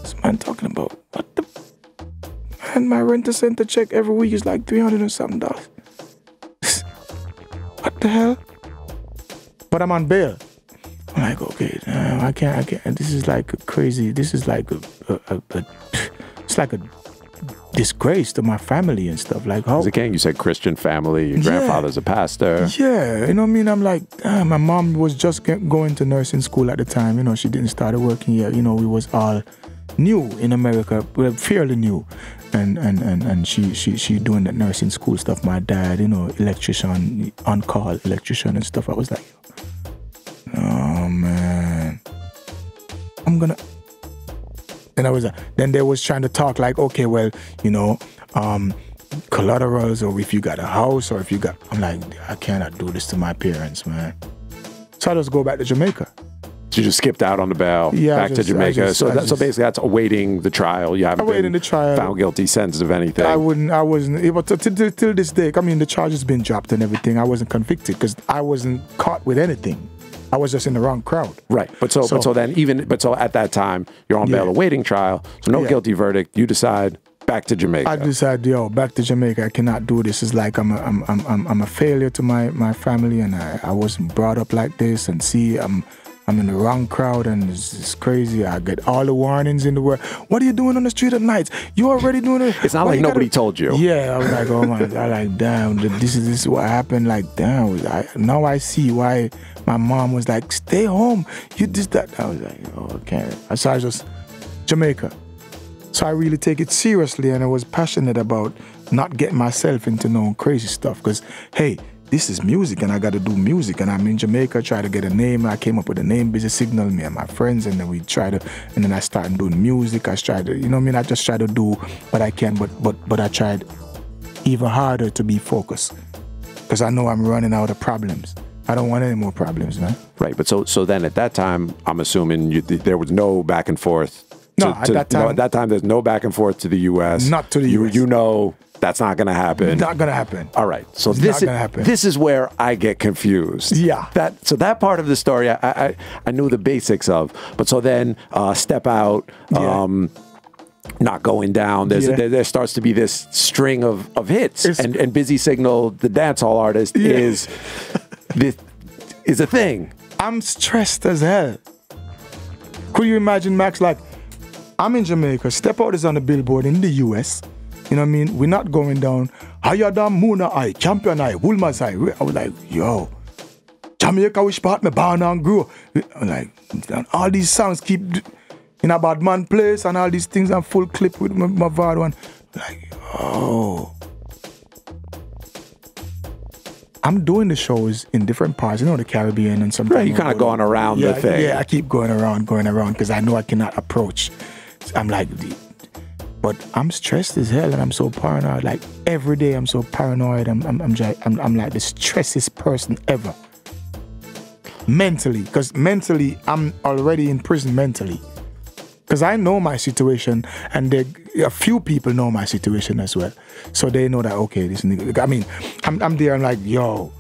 this man talking about, what the? And my Rent-A-Center check every week is like $300 and something. What the hell? But I'm on bail. I'm like, okay, I can't. This is like crazy. This is like it's like a disgrace to my family and stuff. Like, how? Again, you said Christian family. Your grandfather's a pastor. Yeah, you know what I mean. I'm like, my mom was just going to nursing school at the time. She didn't start working yet. We was all new in America. We're fairly new. And she doing that nursing school stuff. My dad, electrician, on-call electrician and stuff. I was like, oh man, I'm gonna. Then they was trying to talk like, okay, well, collaterals, or if you got a house, or if you got. I'm like, I cannot do this to my parents, man. So I just go back to Jamaica. So you just skipped out on the bail, back to Jamaica. So basically that's awaiting the trial. You haven't been found guilty, sentenced of anything. I wasn't able to, till this day, I mean, the charge has been dropped and everything. I wasn't convicted because I wasn't caught with anything. I was just in the wrong crowd. Right. But so at that time, you're on bail awaiting trial. So no guilty verdict. You decide back to Jamaica. I decided, back to Jamaica. I cannot do this. It's like I'm a failure to my family, and I wasn't brought up like this. And see, I'm in the wrong crowd, and it's crazy. I get all the warnings in the world. What are you doing on the street at night? You already doing it? It's not like nobody told you. Yeah, I was like, oh my, I like, damn, this is what happened. Like, damn, now I see why my mom was like, stay home. You did that. I was like, oh, I can't. So I just, Jamaica. So I really take it seriously, and I was passionate about not getting myself into no crazy stuff. Because, hey, this is music and I got to do music. And I'm in Jamaica, try to get a name. I came up with a name, Busy Signal, me and my friends, and then we try to, and then I started doing music. I tried to, you know what I mean? I just try to do what I can, but I tried even harder to be focused because I know I'm running out of problems. I don't want any more problems, man. Right, but so then at that time, I'm assuming there was no back and forth. At that time, there's no back and forth to the U.S. Not to the U.S. You know that's not going to happen. Not going to happen. All right. So this is where I get confused. Yeah. That part of the story I knew the basics of. But so then Step Out, Not Going Down. There starts to be this string of hits, and Busy Signal, the dancehall artist, is a thing. I'm stressed as hell. Could you imagine, Max? Like, I'm in Jamaica. Step Out is on the Billboard in the US. You know what I mean? We're not going down. Higher than Muna Eye, Champion Eye, Woolman's Eye. I was like, yo, Jamaica, which part me born and grew. I'm like, and all these songs keep in a bad man place and all these things and full clip with my VAR one. Like, oh. I'm doing the shows in different parts, you know, the Caribbean and sometimes. Right, you kind of going around the thing. Yeah, I keep going around because I know I cannot approach. I'm like, but I'm stressed as hell and I'm so paranoid. Like every day I'm so paranoid. I'm like the stressiest person ever. Mentally, because mentally I'm already in prison mentally. Because I know my situation, and a few people know my situation as well. So they know that, okay, this nigga, I mean, I'm there, I'm like, yo,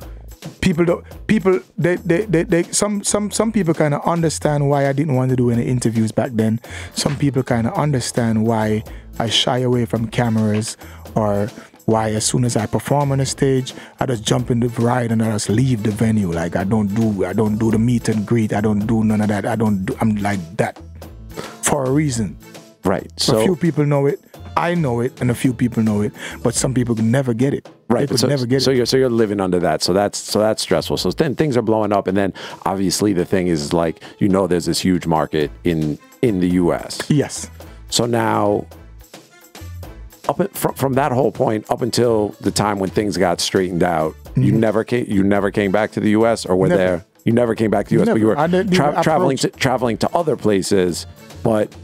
some people kind of understand why I didn't want to do any interviews back then. Some people kind of understand why I shy away from cameras, or why as soon as I perform on a stage, I just jump in the ride and I just leave the venue. Like I don't do the meet and greet. I don't do none of that. I'm like that. For a reason. Right. So a few people know it. I know it, and a few people know it, but some people can never get it. Right. They could never get it. So you're living under that. So that's stressful. So then things are blowing up, and then obviously the thing is like, you know, there's this huge market in the U.S. Yes. So now, from that whole point up until the time when things got straightened out, you never came back to the U.S. or were Never. there? You never came back to the U.S., but you were traveling to other places, but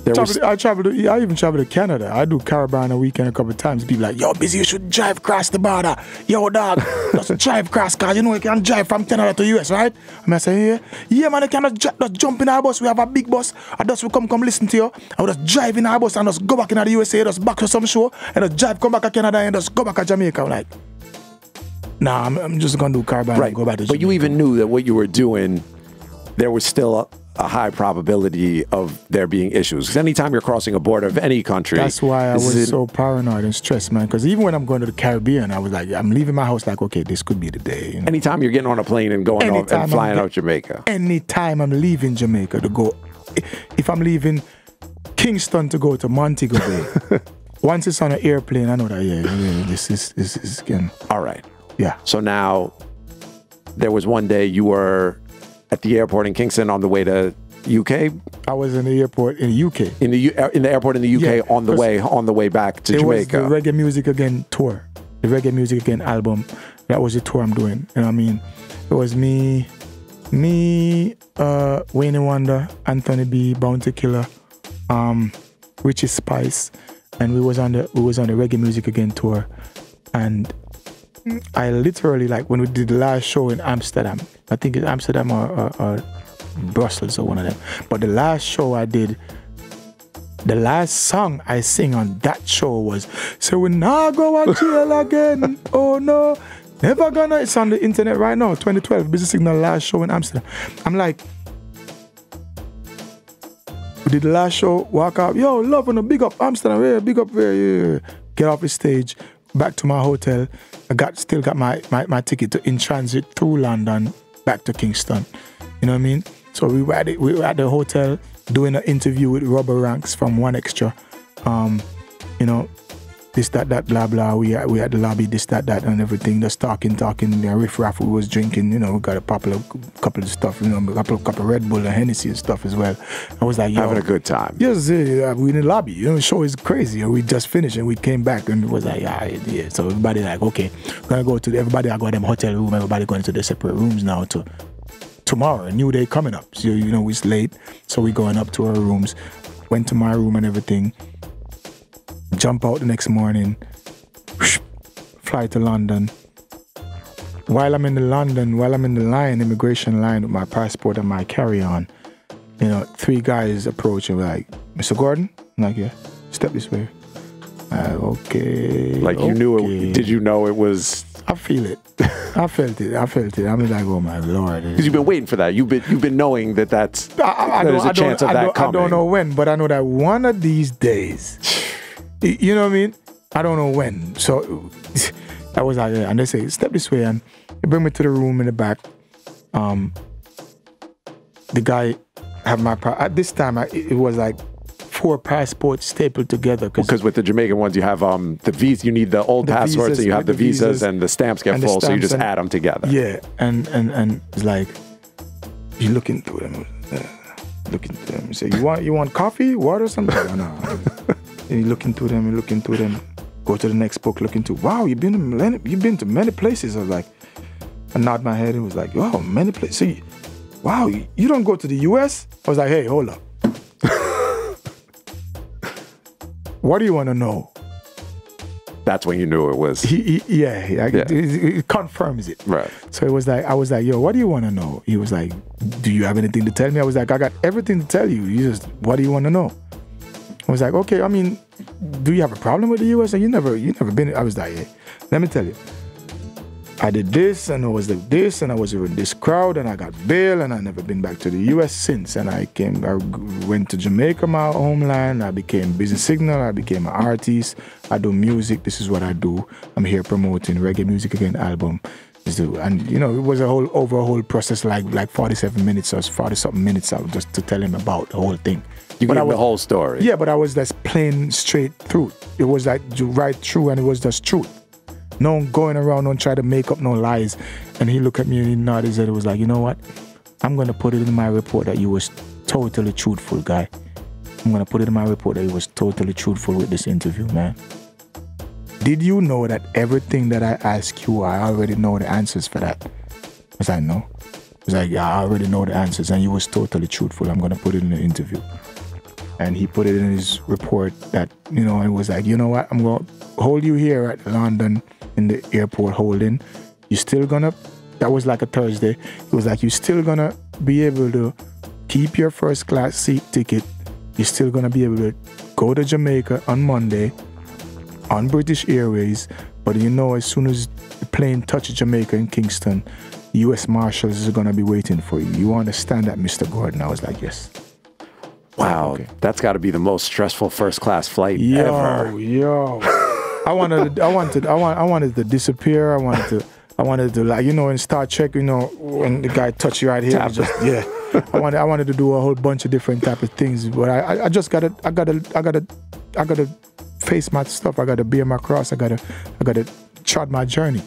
I even traveled to Canada. I do Caribbean a weekend a couple of times. People like, yo, Busy, you should drive across the border. Yo, dog, just drive across, because you know you can drive from Canada to US, right? And I say, yeah, man, you can just jump in our bus. We have a big bus. And just will come listen to you. I will just drive in our bus and just go back in the USA, just back to some show, and just drive, come back to Canada, and just go back to Jamaica. I'm like, nah, I'm just going to do Caribbean and go back to Jamaica. But you even knew that what you were doing, there was still a high probability of there being issues. Because anytime you're crossing a border of any country... That's why I was so paranoid and stressed, man. Because even when I'm going to the Caribbean, I was like, I'm leaving my house like, okay, this could be the day. You know? Anytime you're getting on a plane and going off and flying out Jamaica. Anytime I'm leaving Jamaica to go... If I'm leaving Kingston to go to Montego Bay, once it's on an airplane, I know that, this is again... All right. Yeah. So now, there was one day you were at the airport in Kingston on the way to UK. I was in the airport in the UK. In the airport in the UK on the way back to Jamaica. It was the Reggae Music Again tour, the Reggae Music Again album. That was the tour I'm doing. You know what I mean? It was me, Wayne Wonder, Anthony B, Bounty Killer, Richie Spice, and we was on the Reggae Music Again tour, and I literally, like, when we did the last show in Amsterdam, I think it's Amsterdam or Brussels or one of them, but the last show I did, the last song I sing on that show was, so we now go to jail again, oh no, never gonna, it's on the internet right now, 2012, Busy Signal last show in Amsterdam. I'm like, we did the last show, walk out, yo, love on a big up Amsterdam, yeah, big up there, yeah. Get off the stage, back to my hotel. I still got my ticket in transit through London back to Kingston. You know what I mean? So we were at the hotel doing an interview with Robert Ranks from One Extra. You know, this, that, blah, blah. We at the lobby, this, that, and everything. Just talking. The riff-raff we was drinking, we got a couple of stuff, a couple of Red Bull and Hennessy and stuff as well. I was like, yo. Having a good time. Yes, we in the lobby. The show is crazy. We just finished and we came back and it was like, yeah. So everybody like, okay, we're going to go to, everybody I go to them hotel room. Everybody going to their separate rooms now to tomorrow, a new day coming up. So, it's late. So we going up to our rooms. Went to my room and everything. Jump out the next morning. Fly to London. While I'm in the immigration line with my passport and my carry-on, 3 guys approach and were like, Mr. Gordon? I'm like, yeah, step this way. Okay. Like you knew it. Did you know it was? I feel it. I felt it. I'm like, oh my Lord. Because you've been waiting for that. You've been knowing that there's a chance of that coming. I don't know when, but I know that one of these days, you know what I mean? I don't know when. So I was like, and they say, step this way, and they bring me to the room in the back. The guy have my at this time it was like 4 passports stapled together. Because with the Jamaican ones, you have the visa. You need the old passports, and you have the visas, and the stamps get full, so you just add them together. Yeah, and it's like you look into them, You say, you want coffee, water, something? No. And you look into them. Go to the next book. Look into. Wow, you've been to many places. I was like, I nod my head. It was like, wow, many places. So wow, you don't go to the U.S. I was like, hey, hold up. What do you want to know? That's when you knew it was. It confirms it. Right. So it was like, I was like, yo, what do you want to know? He was like, do you have anything to tell me? I was like, I got everything to tell you. What do you want to know? I was like, okay, I mean, do you have a problem with the U.S.? And you never been. I was like, hey, let me tell you. I did this, and I was like this, and I was in this crowd, and I got bail, and I never been back to the U.S. since. And I went to Jamaica, my homeland. I became business signal. I became an artist. I do music. This is what I do. I'm here promoting Reggae Music Again album. And it was a whole process, like 47 minutes or 40-something minutes out just to tell him about the whole thing. You gave the whole story. Yeah, but I was just plain straight through. It was like right through, and it was just truth. No going around, don't try to make up no lies. And he looked at me and he nodded his head. It was like, you know what? I'm going to put it in my report that you was totally truthful, guy. I'm going to put it in my report that you was totally truthful with this interview, man. Did you know that everything that I ask you, I already know the answers for that? I was like, no. I was like, yeah, I already know the answers. And you was totally truthful. I'm going to put it in the interview. And he put it in his report that, it was like, you know what? I'm going to hold you here at London in the airport holding. You still gonna, that was like a Thursday. It was like, you still gonna be able to keep your first class seat ticket. You're still gonna be able to go to Jamaica on Monday on British Airways. But as soon as the plane touches Jamaica in Kingston, U.S. Marshals are gonna be waiting for you. You understand that, Mr. Gordon? I was like, yes. Wow, okay. That's got to be the most stressful first class flight ever. Yo. I wanted to disappear. I wanted to like, in Star Trek, when the guy touched you right here, I wanted to do a whole bunch of different type of things, but I just gotta face my stuff. I gotta bear my cross. I gotta chart my journey.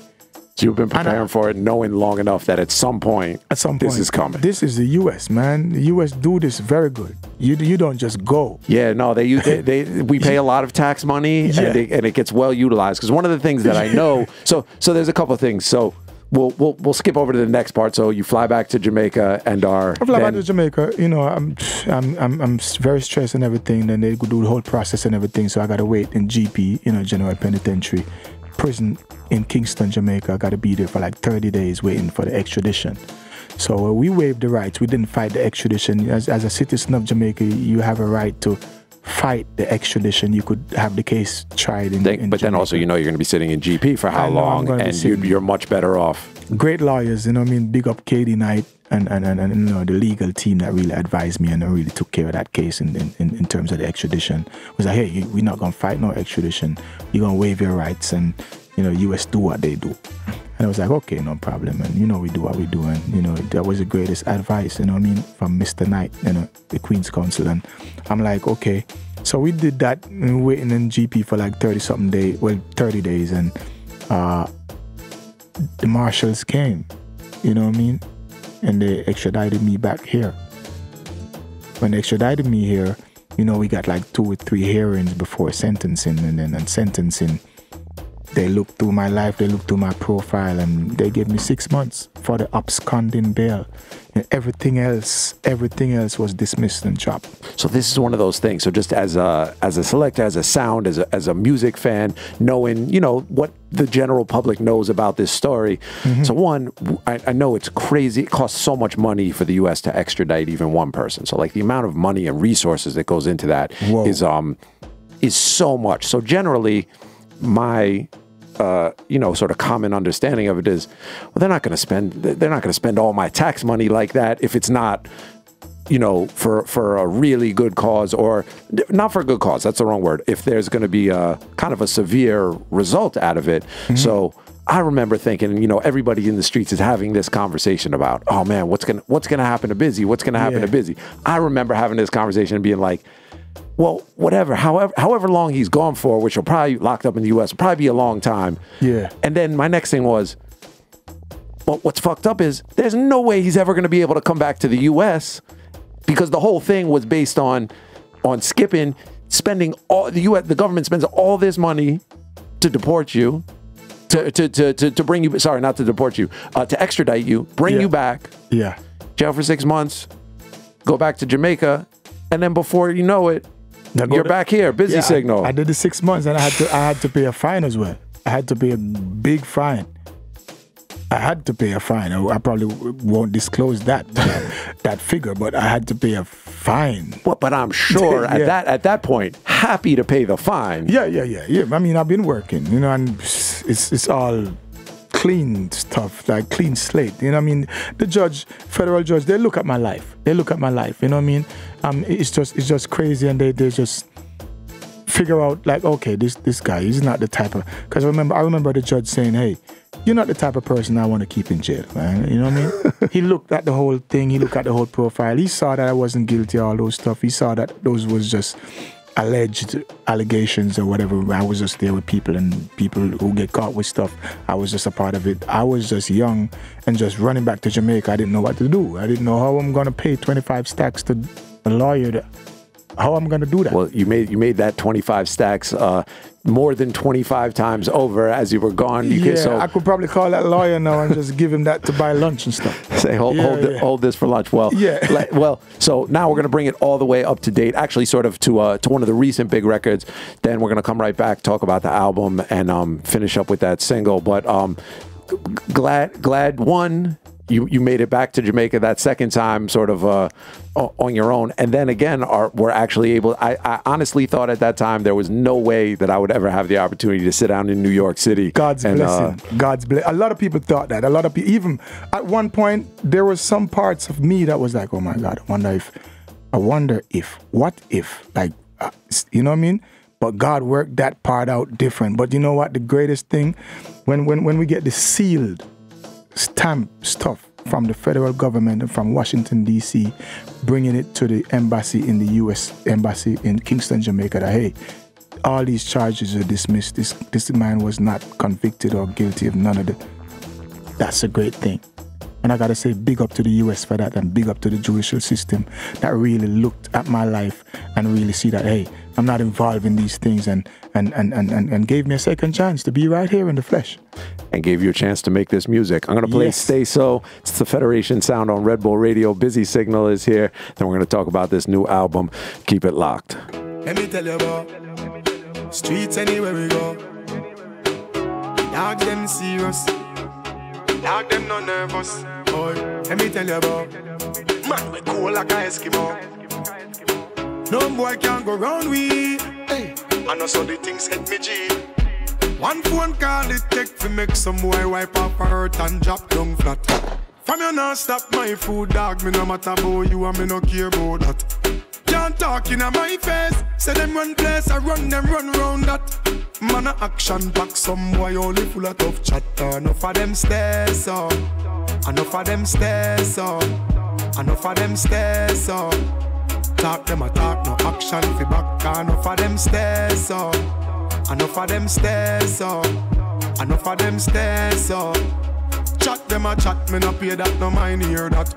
So you've been preparing for it, knowing long enough that at some point, this is coming. This is the U.S., man. The U.S. do this very good. You don't just go. Yeah, no, we pay a lot of tax money, and it gets well utilized. Because one of the things that I know, so there's a couple of things. So we'll skip over to the next part. So you fly back to Jamaica and I fly back to Jamaica. I'm very stressed and everything. Then they go do the whole process and everything. So I gotta wait in GP, General Penitentiary, prison in Kingston, Jamaica. I got to be there for like 30 days waiting for the extradition. So we waived the rights. We didn't fight the extradition. As a citizen of Jamaica, you have a right to fight the extradition. You could have the case tried in Jamaica. But then also, you're going to be sitting in GP for how long, and you're much better off. Great lawyers, big up KD Knight and the legal team that really advised me and really took care of that case in terms of the extradition. It was like, hey, we're not going to fight no extradition. You're going to waive your rights, and US do what they do. And I was like, okay, no problem. And we do what we do. And that was the greatest advice, from Mr. Knight, the Queen's Counsel. And I'm like, okay, So we did that, and waiting in GP for like 30-something days, 30 days, and the marshals came, you know what I mean? And they extradited me back here. When they extradited me here, you know, we got like 2 or 3 hearings before sentencing, and then on sentencing, they looked through my life, they looked through my profile, and they gave me 6 months for the absconding bail. And everything else was dismissed and dropped. So this is one of those things. So just as a selector, as a sound, as a music fan, knowing, you know, what the general public knows about this story. So one, I know it's crazy. It costs so much money for the U.S. to extradite even one person. So like the amount of money and resources that goes into that is so much. So generally, my you know, sort of common understanding of it is, well, they're not going to spend all my tax money like that if it's not, you know, for a really good cause, or not for a good cause. That's the wrong word. If there's going to be a kind of a severe result out of it. So I remember thinking, you know, everybody in the streets is having this conversation about, oh man, what's gonna happen to Busy? What's gonna happen to Busy? I remember having this conversation and being like, well, whatever, however long he's gone for, which will probably locked up in the U.S., will probably be a long time. Yeah. And then my next thing was, well, what's fucked up is there's no way he's ever going to be able to come back to the U.S. because the whole thing was based on skipping, spending all the government spends all this money to deport you, to bring you. Sorry, not to deport you, to extradite you, bring you back. Yeah. Jail for 6 months, go back to Jamaica, and then before you know it, you're back here, Busy Signal. I did the 6 months, and I had to pay a fine as well. I had to pay a big fine. I had to pay a fine. I probably won't disclose that figure, but I had to pay a fine. But I'm sure at that point, happy to pay the fine. Yeah. I mean, I've been working, you know, and it's all clean stuff, like clean slate. You know what I mean? The judge, federal judge, they look at my life. You know what I mean? It's just crazy, and they just figure out like, okay, this guy, he's not the type of, because I remember the judge saying, hey, you're not the type of person I want to keep in jail, man. You know what I mean? He looked at the whole thing, he looked at the whole profile, he saw that I wasn't guilty of all those stuff, he saw that those was just alleged allegations or whatever. I was just there with people, and people who get caught with stuff, I was just a part of it. I was just young and just running back to Jamaica. I didn't know what to do. I didn't know how I'm going to pay 25 stacks to a lawyer. How I'm going to do that? Well, you made that 25 stacks more than 25 times over as you were gone. I could probably call that lawyer now and just give him that to buy lunch and stuff. Say, hold this for lunch. Well, so now we're going to bring it all the way up to date, actually sort of to one of the recent big records. Then we're going to come right back, talk about the album, and finish up with that single. But glad one, you made it back to Jamaica that second time, sort of on your own, and then again we're actually able. I honestly thought at that time there was no way that I would ever have the opportunity to sit down in New York City. God's blessing. God's blessing. A lot of people thought that. A lot of people, even at one point, there was some parts of me that was like, oh my God, what if, like, you know what I mean? But God worked that part out different. But you know what? The greatest thing, when we get the sealed stamp stuff from the federal government and from Washington, D.C., bringing it to the embassy in the U.S. embassy in Kingston, Jamaica, that, hey, all these charges are dismissed. This man was not convicted or guilty of none of it. That's a great thing. And I got to say, big up to the U.S. for that, and big up to the judicial system that really looked at my life and really see that, hey, I'm not involved in these things, and gave me a second chance to be right here in the flesh. And gave you a chance to make this music. I'm going to play Stay So. It's the Federation sound on Red Bull Radio. Busy Signal is here. Then we're going to talk about this new album. Keep it locked. Let me tell you about streets anywhere we go. Dog them serious. Dog them no nervous. Boy, let me tell you about man, we cool like a Eskimo. No boy can't go round we. Hey, I know so the things hit me G. One phone call it take to make some boy wipe up her hurt and drop down flat. From you not stop my food, dog. Me no matter about you and me no care about that. Can't talk in my face. Say them run place, I run them run round that. Man a action back, some boy only full of tough chatter. Enough of them stairs up. Enough of them stairs up. Enough of them stairs up. Talk them a talk, no action fi back. Enough of them stairs up. Enough of them stairs up. Enough of them stairs up. Chat them a chat, me no pay that, no mind hear that.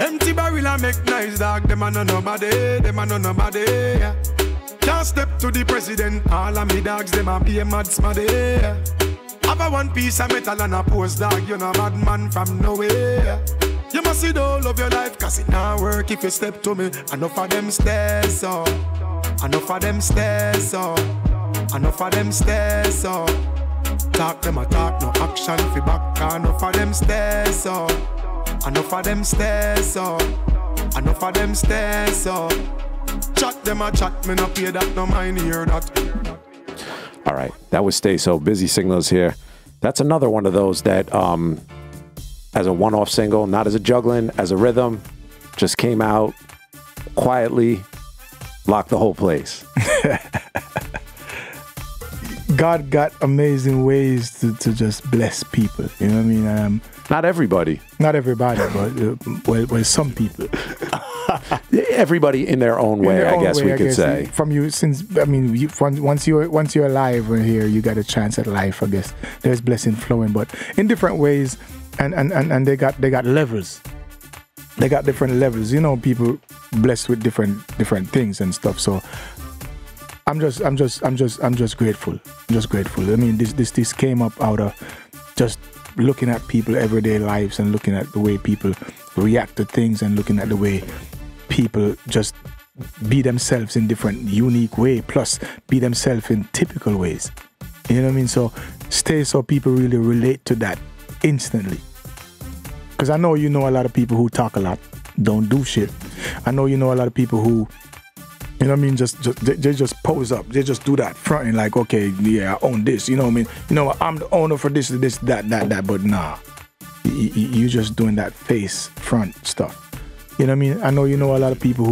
Empty barrel a make nice dog, them a no nobody, them a no nobody. Yeah. Can't step to the president, all of me dogs, them a be a mad smaddy. Yeah. Have a one piece of metal and a post dog, you know mad man from nowhere. You must see the whole of your life, cause it not work if you step to me. Enough of them stairs up. Enough of them stairs up. Enough of them stairs up. Talk them a talk, no action fi back. Enough of them stairs up. Enough of them stairs up. Enough of them stairs up. Chat them a chat, me no pay that, no mind hear that. All right, that was Stay So. Busy Signals here. That's another one of those that, as a one-off single, not as a juggling, as a rhythm, just came out quietly, locked the whole place. God got amazing ways to just bless people. You know what I mean? Not everybody. Not everybody, but well, some people. Everybody in their own way, I guess we could say. From you, since I mean, once you're alive and here, you got a chance at life. I guess there's blessing flowing, but in different ways, and they got levels. They got different levels. You know, people blessed with different things and stuff. So I'm just grateful. I'm just grateful. I mean, this came up out of just looking at people everyday lives and looking at the way people react to things and looking at the way people just be themselves in different unique way, plus be themselves in typical ways. You know what I mean? So Stay So people really relate to that instantly. Because I know you know a lot of people who talk a lot, don't do shit. I know you know a lot of people who, you know what I mean, they just pose up. They just do that fronting like, okay, yeah, I own this. You know what I mean? You know, I'm the owner for this, that. But nah, you just doing that face front stuff. You know what I mean? I know you know a lot of people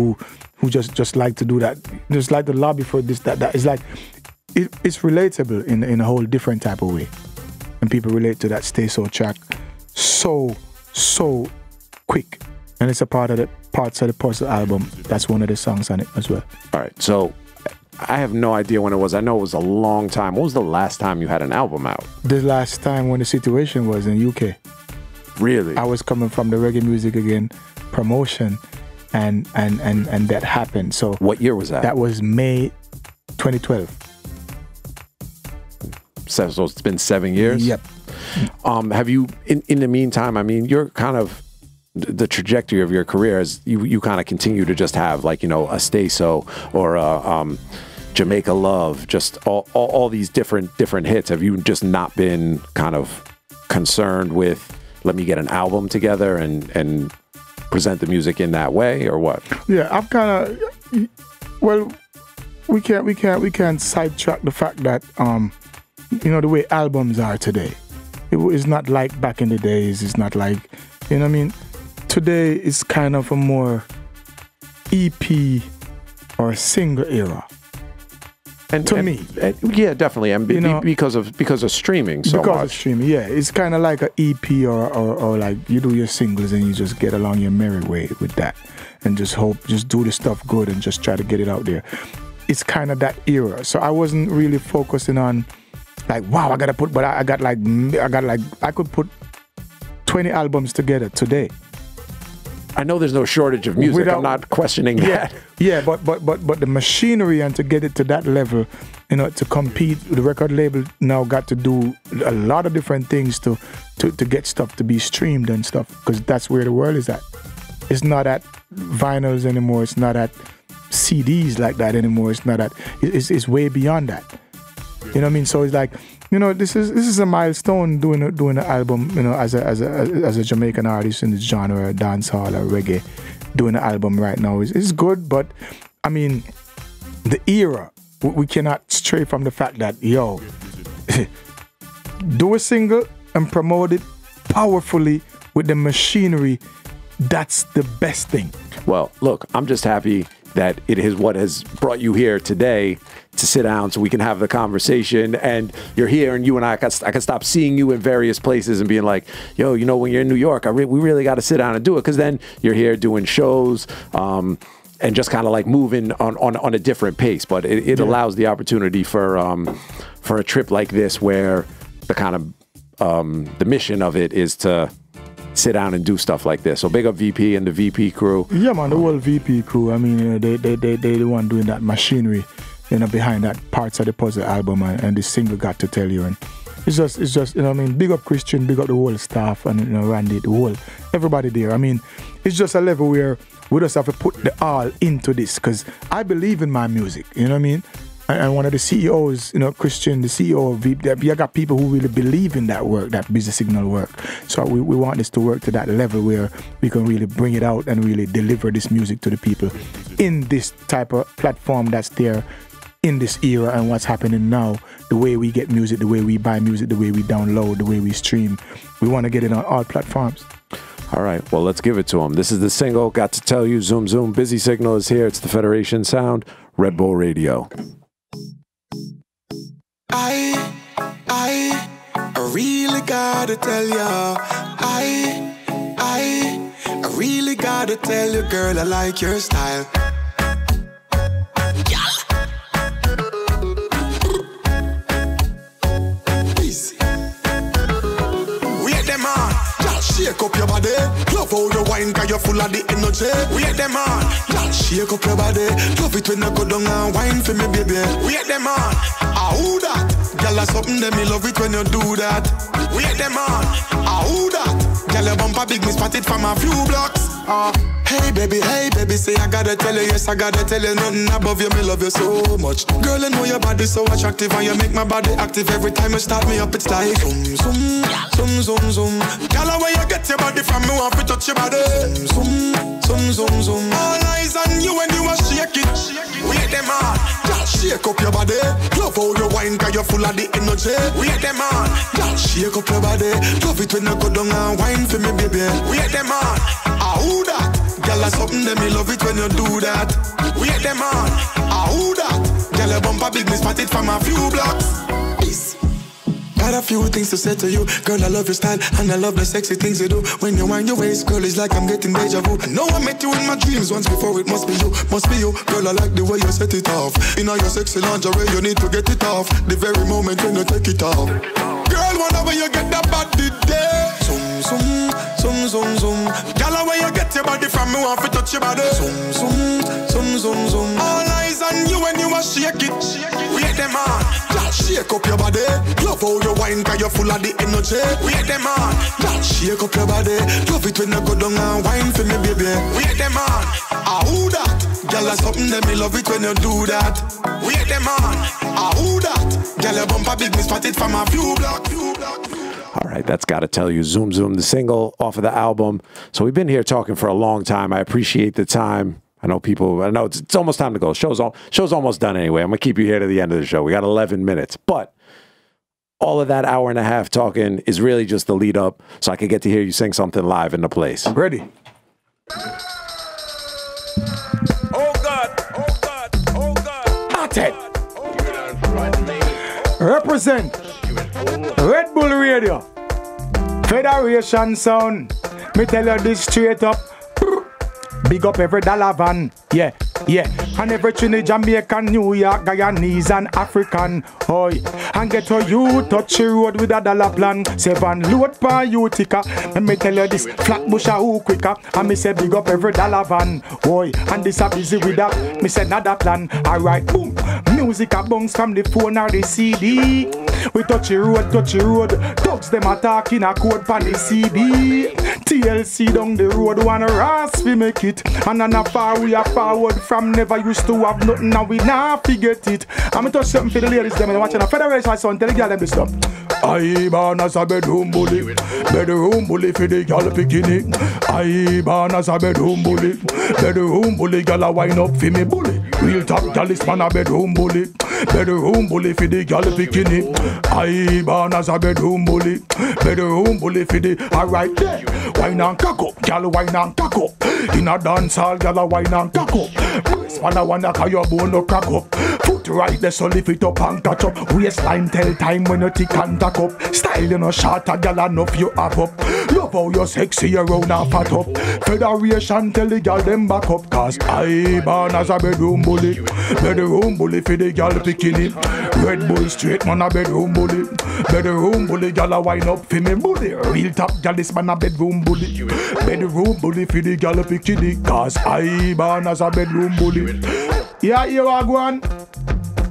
who just like to do that. Just like to lobby for this, that. It's like, it's relatable in a whole different type of way. And people relate to that Stay So track so quick. And it's a parts of the Puzzle album. That's one of the songs on it as well. All right, so I have no idea when it was. I know it was a long time. When was the last time you had an album out? The last time when the situation was in UK. Really? I was coming from the Reggae Music Again promotion, and that happened. So what year was that? That was May 2012. So it's been 7 years? Yep. Have you, in the meantime, I mean, you're kind of, the trajectory of your career is you kind of continue to just have, like, you know, a Stay So or a Jamaica Love, just all these different hits. Have you just not been kind of concerned with, let me get an album together and present the music in that way, or what? Yeah, I'm kind of, well, we can't sidetrack the fact that, you know, the way albums are today. It's not like back in the days. It's not like, you know what I mean? Today is kind of a more EP or single era. To me. Yeah, definitely. And you know, because of streaming so much. Because of streaming, yeah. It's kind of like an EP or like you do your singles and you just get along your merry way with that. And just do the stuff good and just try to get it out there. It's kind of that era. So I wasn't really focusing on like, wow, I could put 20 albums together today. I know there's no shortage of music. I'm not questioning that. Yeah, but the machinery and to get it to that level, you know, to compete, the record label now got to do a lot of different things to get stuff to be streamed and stuff, because that's where the world is at. It's not at vinyls anymore. It's not at CDs like that anymore. It's not at. It's way beyond that. You know what I mean? So it's like, you know, this is a milestone doing an album, you know, as a Jamaican artist in the genre, dancehall or reggae, doing an album right now is good. But I mean, the era, we cannot stray from the fact that, yo, do a single and promote it powerfully with the machinery. That's the best thing. Well, look, I'm just happy that it is what has brought you here today to sit down so we can have the conversation, and you're here, and you and I can stop seeing you in various places and being like, yo, you know, when you're in New York, we really got to sit down and do it, because then you're here doing shows, just kind of like moving on a different pace. But it allows the opportunity for a trip like this where the kind of the mission of it is to sit down and do stuff like this. So big up VP and the VP crew. Yeah, man, the whole VP crew. I mean, they the one doing that machinery, behind that parts of the puzzle album and the single Got to Tell You. And it's just, big up Christian, big up the whole staff and Randy, the whole everybody there. I mean, it's just a level where we just have to put the all into this because I believe in my music. You know what I mean? And one of the CEOs, Christian, the CEO of Veep, you got people who really believe in that work, that busy signal work. So we want this to work to that level where we can really bring it out and really deliver this music to the people in this type of platform that's there in this era and what's happening now. The way we get music, the way we buy music, the way we download, the way we stream. We want to get it on all platforms. All right, well, let's give it to them. This is the single, Got to Tell You, Zoom Zoom. Busy Signal is here. It's the Federation Sound, Red Bull Radio. I really gotta tell ya, I really gotta tell you, girl, I like your style. Shake up your body, love how you wine, cause you're full of the energy. Wait them on, y'all shake up your body, love it when you go down and wine for me, baby. Wait them on, who that? Girl, that's something that me love it when you do that. Wait them on, who that? Girl, your bumper big, me spot it from a few blocks. Hey baby, say I gotta tell you, yes I gotta tell you, nothing above you, me love you so much. Girl, I know your body's so attractive and you make my body active. Every time you start me up, it's like zoom. Girl, where you get your body from, me want to touch your body. Zoom. All eyes on you when you are shake it. Wait them on, girl, shake up your body. Love how you wine, cause you're full of the energy. Wait them on, girl, shake up your body. Love it when you go down and wine for me, baby. Wait them on, who that? Girl, that's something that me love it when you do that. Wait them on, who that? Girl, your bumper big, me spot it from a few blocks. Peace. Got a few things to say to you. Girl, I love your style and I love the sexy things you do. When you wind your waist, girl, it's like I'm getting deja vu. I know I met you in my dreams once before, it must be you. Girl, I like the way you set it off. In all your sexy lingerie, you need to get it off. The very moment when you take it off. Girl, whenever you get that body there. Zoom. Girl, where you get your body from, me want to touch your body. Zoom. All eyes on you when you are shake it. Wait them on, girl, shake up your body. Love how you wine, cause you're full of the energy. Wait them on, girl, shake up your body. Love it when you go down and wine for me, baby. Wait them on, who that? Girl, that's something that me love it when you do that. Wait them on, who that? Girl, your bumper big, me spot it from a few blocks. All right, that's Gotta Tell You, Zoom Zoom, the single off of the album. So we've been here talking for a long time. I appreciate the time. I know it's almost time to go. Show's almost done anyway. I'm going to keep you here to the end of the show. We got 11 minutes. But all of that hour and a half talking is really just the lead up so I can get to hear you sing something live in the place. I'm ready. Oh God. At it. Represent Red Bull Radio, Federation Sound. Me tell you this straight up. Big up every dollar van, yeah. And every Trinidad, Jamaican, New York, Guyanese and African, oi. And get to you touch the road with a dollar plan. 7 load per you ticker. Let me tell you this, Flatbush a who quicker. And me say big up every dollar van, oi. And this a busy with that, me say another plan. Alright, boom. Music a bounce from the phone or the CD. We touch the road. Thugs them attacking a code pan the CD. TLC down the road, one ras we make it. And on a far we are forward from never used to have nothing, now we now forget it. I'm touch something for the ladies, them and watching a Federation Sound, tell the girl them this stuff. I born as a bedroom bully for the girl bikini. I born as a bedroom bully, girl a wine up for me bully. Real top girl is man a bedroom bully for the girl bikini. I born as a bedroom bully for the alright there. Wine and cock up, girl wine and cock up. In a dance hall, girl a wine and cock up. Brace man a wanna call your bone no crack up. Foot right there so lift it up and catch up. Waistline tell time when you tick and tack up. Style you no short, a girl enough you have up. Love how you're sexy around and fat up. Federation tell the girl them back up. Cause I born as a bedroom bully. Bedroom bully for the girl bikini. Red Bull straight man a bedroom bully. Bedroom bully girl a wine up for me bully. Real top girl this man a bedroom bully. Bedroom bully for the girl bikini. Cause I born as a bedroom bully. Yeah, you are going.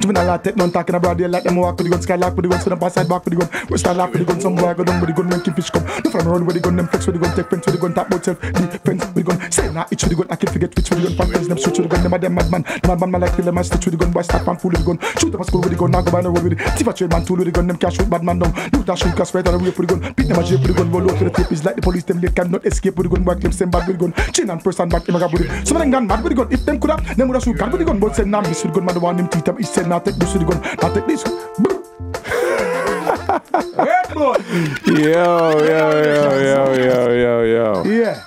I take none talking about they like them walk with the gun, skylark with the gun, so them pass side back with the gun. We start laugh with the gun, some boy go down with the gun when fish come. No from around with the gun, them flex with the gun, take friends with the gun, tap bout self, defense with the gun. Say nah, itch with the gun, I can't forget which with the gun, fan friends, them switch with the gun, them a them madman. Madman like kill them and stitch with the gun, boy stop and fool with the gun. Shoot them a school with the gun, now go by the road with it. Tifa trade man tool with the gun, them can't shoot bad man down. Do that shoot cast right on the way for the gun. Beat them a jail for the gun, roll out to the tape. It's like the police, them they cannot escape with the gun, boy claim same bad with the gun. Chin and person back, them a with it. Some of them gone mad with the gun, if them could have, them would have shoot God with the gun, but say nah, miss with the gun, man the one them teeth up, he said nah, take this with the gun. Now take this. Red Bull. Yo. Yeah.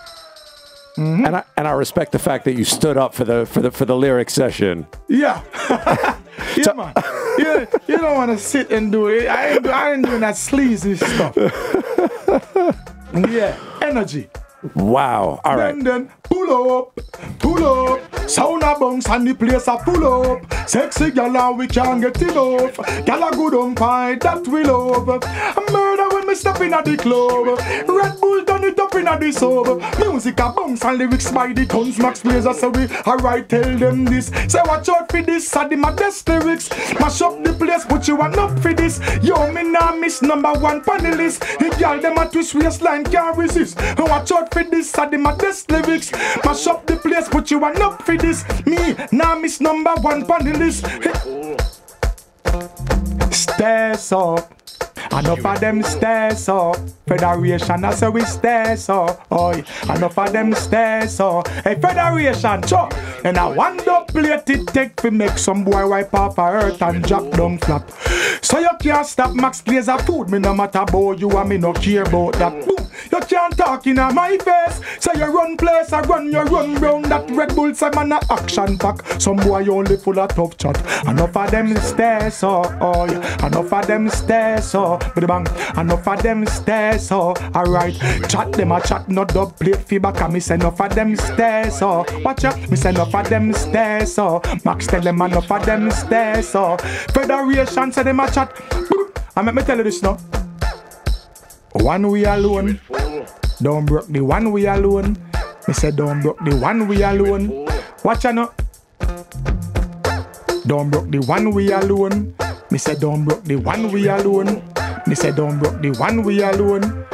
Mm-hmm. And I respect the fact that you stood up for the lyric session. Yeah. Yeah, man. You don't want to sit and do it. I ain't doing that sleazy stuff. Yeah. Energy. Wow. All right. Then pull up. Sound a bounce and the place a pull up. Sexy gal and we can't get enough. Gal a good on pie that we love. A murder when me step in at the club. Red Bull done it up in at the sub. Music a bounce and lyrics by the tons. Max Glazer so we alright tell them this. Say watch out for this. I my best lyrics. Mash up the place but you want up for this. Yo me nah miss number one panelist. If y'all them a twist waistline can't resist. Watch out for this. I my best lyrics. Mash up the place but you want up for this. Me nah miss number one panelist. Stairs up. Enough of them stairs up. Federation, I say we stairs up. Oi, enough of them stairs up. Hey, Federation, chop. And I want to plate it take to make some boy wipe off a earth and drop down flat. So you can't stop Max Glazer food. Me no matter about you and me no care about that. Boom. You can't talk in my face. So you run place, I run, you run round that Red Bull say man a action pack. Some boy only full of tough chat. Enough of them stairs up. Oh, yeah. Enough of them stairs up. With the bang. Enough of them stairs up. Alright. Chat them a chat, no dub plate feedback. And me say enough of them stairs up. Watch out. Me say enough of them stairs up. Max tell them enough of them stairs up. Federation say them a chat. And let me tell you this now. One way alone. Don't broke the one way alone. Me say don't broke the one way alone. Watch out now. Don't broke the one way alone. Me say don't broke the one way alone. Me say don't broke the one way alone.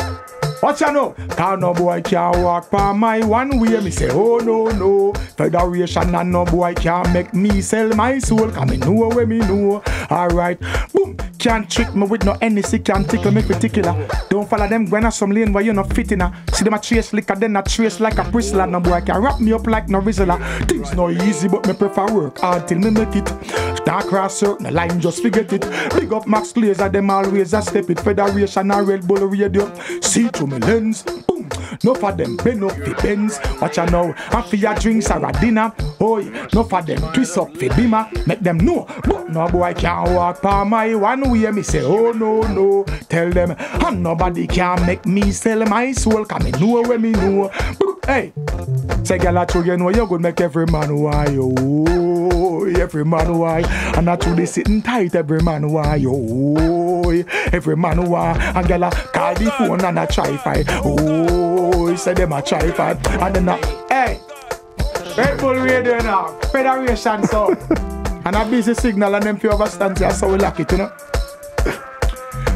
Watch out now. Cause no boy can't walk by my one way. Me say oh no. Federation and no boy can't make me sell my soul. Cause me know where me know. Alright. Boom. Can't trick me with no NC, can't tickle me particular. Don't follow them when I some lane where you not fit in. See them a trace liquor, then a trace like a bristler. No boy can wrap me up like no Rizzler. Things no easy, but me prefer work hard till me make it. Dark cross certain line, just forget it. Big up Max Glazer, them always a step it. Federation and Red Bull radio. See through me lens. Boom. No for them bend up the bends. Watch out now. And for your drinks or a dinner. Oi, no for them twist up the beamer. Make them know. But no boy can't walk by my one way. Me say oh no. Tell them and nobody can make me sell my soul. Cause me know where me know. Hey, say girl I you know you good make every man why. Oh, every man why. And I truly sitting tight every man why. Oh, every man why. And girl I call the phone and I try fight. Oh, say them a try fight. And then hey, Red Bull radio now. Federation so. And a busy signal and them few overstand say so we lock it, you know.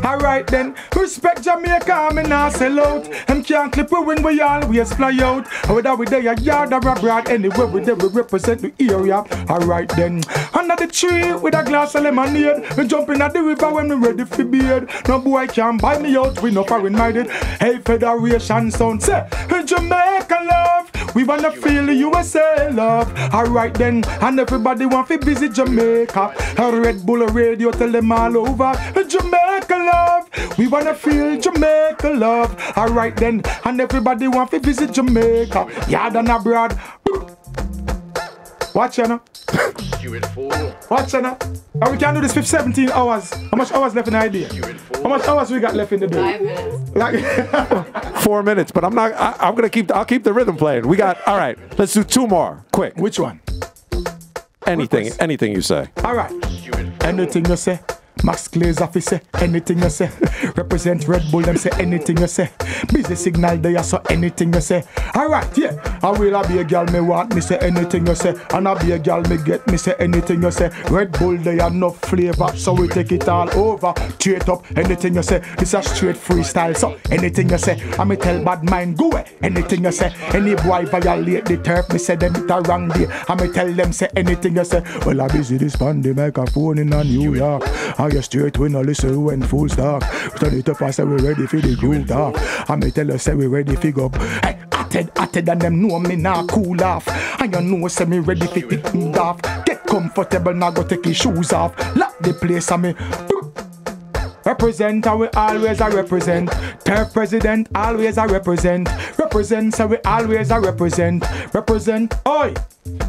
Alright then, respect Jamaica, me nah sell out. Them can't clip we when we always fly out. Whether we there a yard or abroad, anywhere we there we represent the area. Alright then, under the tree with a glass of lemonade. We jump in at the river when we ready for beard. No boy can buy me out, we no foreign minded. Hey Federation sound say, Jamaica love. We wanna feel the USA love. Alright then, and everybody want to visit Jamaica. A Red Bull radio tell them all over. Jamaica love. We wanna feel Jamaica love. Alright then, and everybody want to visit Jamaica. Yard and abroad. Watch you now. Watch you now. And we can do this for 17 hours. How much hours left in the idea? How much hours we got left in the day? 5 minutes. Like 4 minutes, but I'm not. I'm gonna keep. I'll keep the rhythm playing. We got. All right. Let's do 2 more. Quick. Which one? Anything. Anything you say. All right. Anything you say. Max Glazer fi say anything you say. Represent Red Bull, them say anything you say. Busy signal there, so anything you say. Alright, yeah. I will be a girl me want me say anything you say. And I be a girl me get me say anything you say. Red Bull they have no flavor, so we take it all over. Straight up, anything you say. This a straight freestyle, so anything you say. I me tell bad mind go away. Anything you say. Any boy violate the turf, me say them it a wrong day. I me tell them say anything you say. Well I busy this pan the microphone in New York. You straight when I listen when full stock. Turn it up and say we ready for the groove talk. I may tell you say we ready for go. Hey, hotter than them know me now cool off. And you know say me ready for the cool off. Get comfortable now go take your shoes off. Lock the place and me represent how we always a represent. Turf president always a represent. Represent so we always a represent. Represent, oi.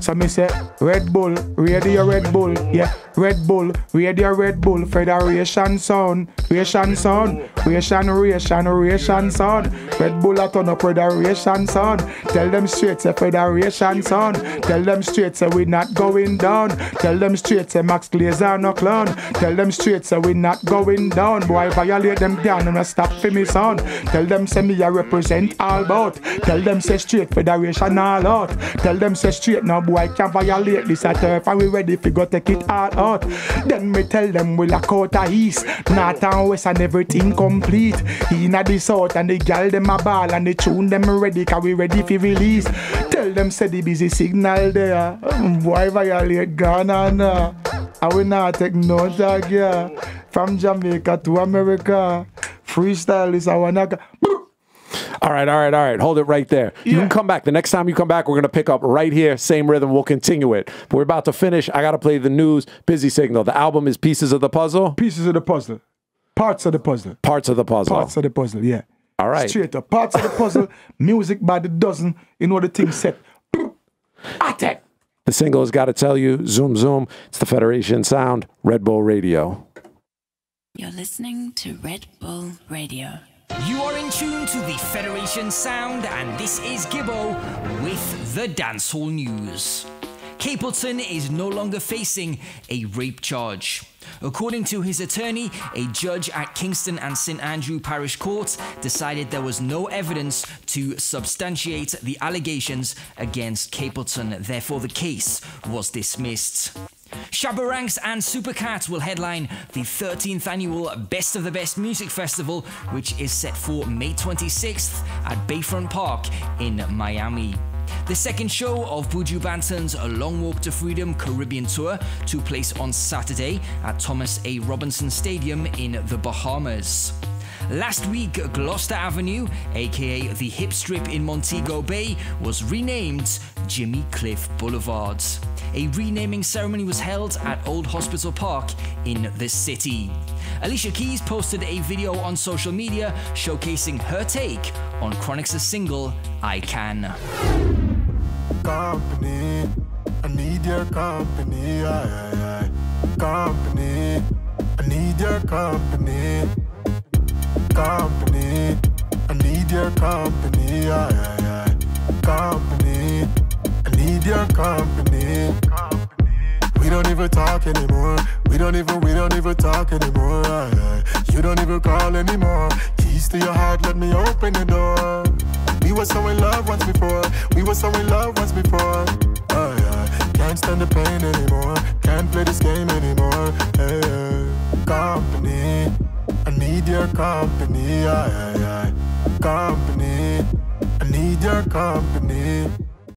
So me say Red Bull, radio Red Bull, yeah. Red Bull, radio Red Bull, Federation sound, Ration sound, Ration sound. Red Bull a turn up Federation sound. Tell them straight say Federation sound. Tell them straight say we not going down. Tell them straight say Max Glazer no clown. Tell them straight say we not going down. Boy violate them down and stop for me sound. Tell them say me a represent all bout. Tell them say straight Federation all out. Tell them say straight now boy can't violate this a turf and we ready fi go take it all out. Then me tell them we lock out a east, north and west and everything complete. Inna the south and the gal them a ball and the tune them ready cause we ready fi release. Tell them say the busy signal there. Boy violate Ghana. I will not take no tag yeah. From Jamaica to America. Freestyle is our naga. All right. Hold it right there. You can come back. The next time you come back, we're going to pick up right here. Same rhythm. We'll continue it. But we're about to finish. I got to play the news. Busy Signal. The album is Pieces of the Puzzle. Pieces of the puzzle. Parts of the puzzle. Parts of the puzzle. Parts of the puzzle, yeah. All right. Straight up. Parts of the puzzle. Music by the dozen. You know the thing set. Attack. The single has got to tell you. Zoom, zoom. It's the Federation Sound. Red Bull Radio. You're listening to Red Bull Radio. You are in tune to the Federation Sound, and this is Gibbo with the Dancehall News. Capleton is no longer facing a rape charge. According to his attorney, a judge at Kingston and St Andrew Parish Court decided there was no evidence to substantiate the allegations against Capleton. Therefore, the case was dismissed. Shabba Ranks and Supercat will headline the 13th annual Best of the Best Music Festival, which is set for May 26th at Bayfront Park in Miami. The second show of Buju Banton's A Long Walk to Freedom Caribbean Tour took place on Saturday at Thomas A. Robinson Stadium in the Bahamas. Last week, Gloucester Avenue, aka the Hip Strip in Montego Bay, was renamed Jimmy Cliff Boulevard. A renaming ceremony was held at Old Hospital Park in the city. Alicia Keys posted a video on social media showcasing her take on Chronix's single, I Can. Company, I need your company, aye. Company, I need your company. Company, I need your company, aye. Company, I need your company. We don't even talk anymore. We don't even talk anymore. Aye. You don't even call anymore. Keys to your heart, let me open the door. We were so in love once before. Aye. Can't stand the pain anymore. Can't play this game anymore. Hey. Company, I need your company. Aye. Company, I need your company.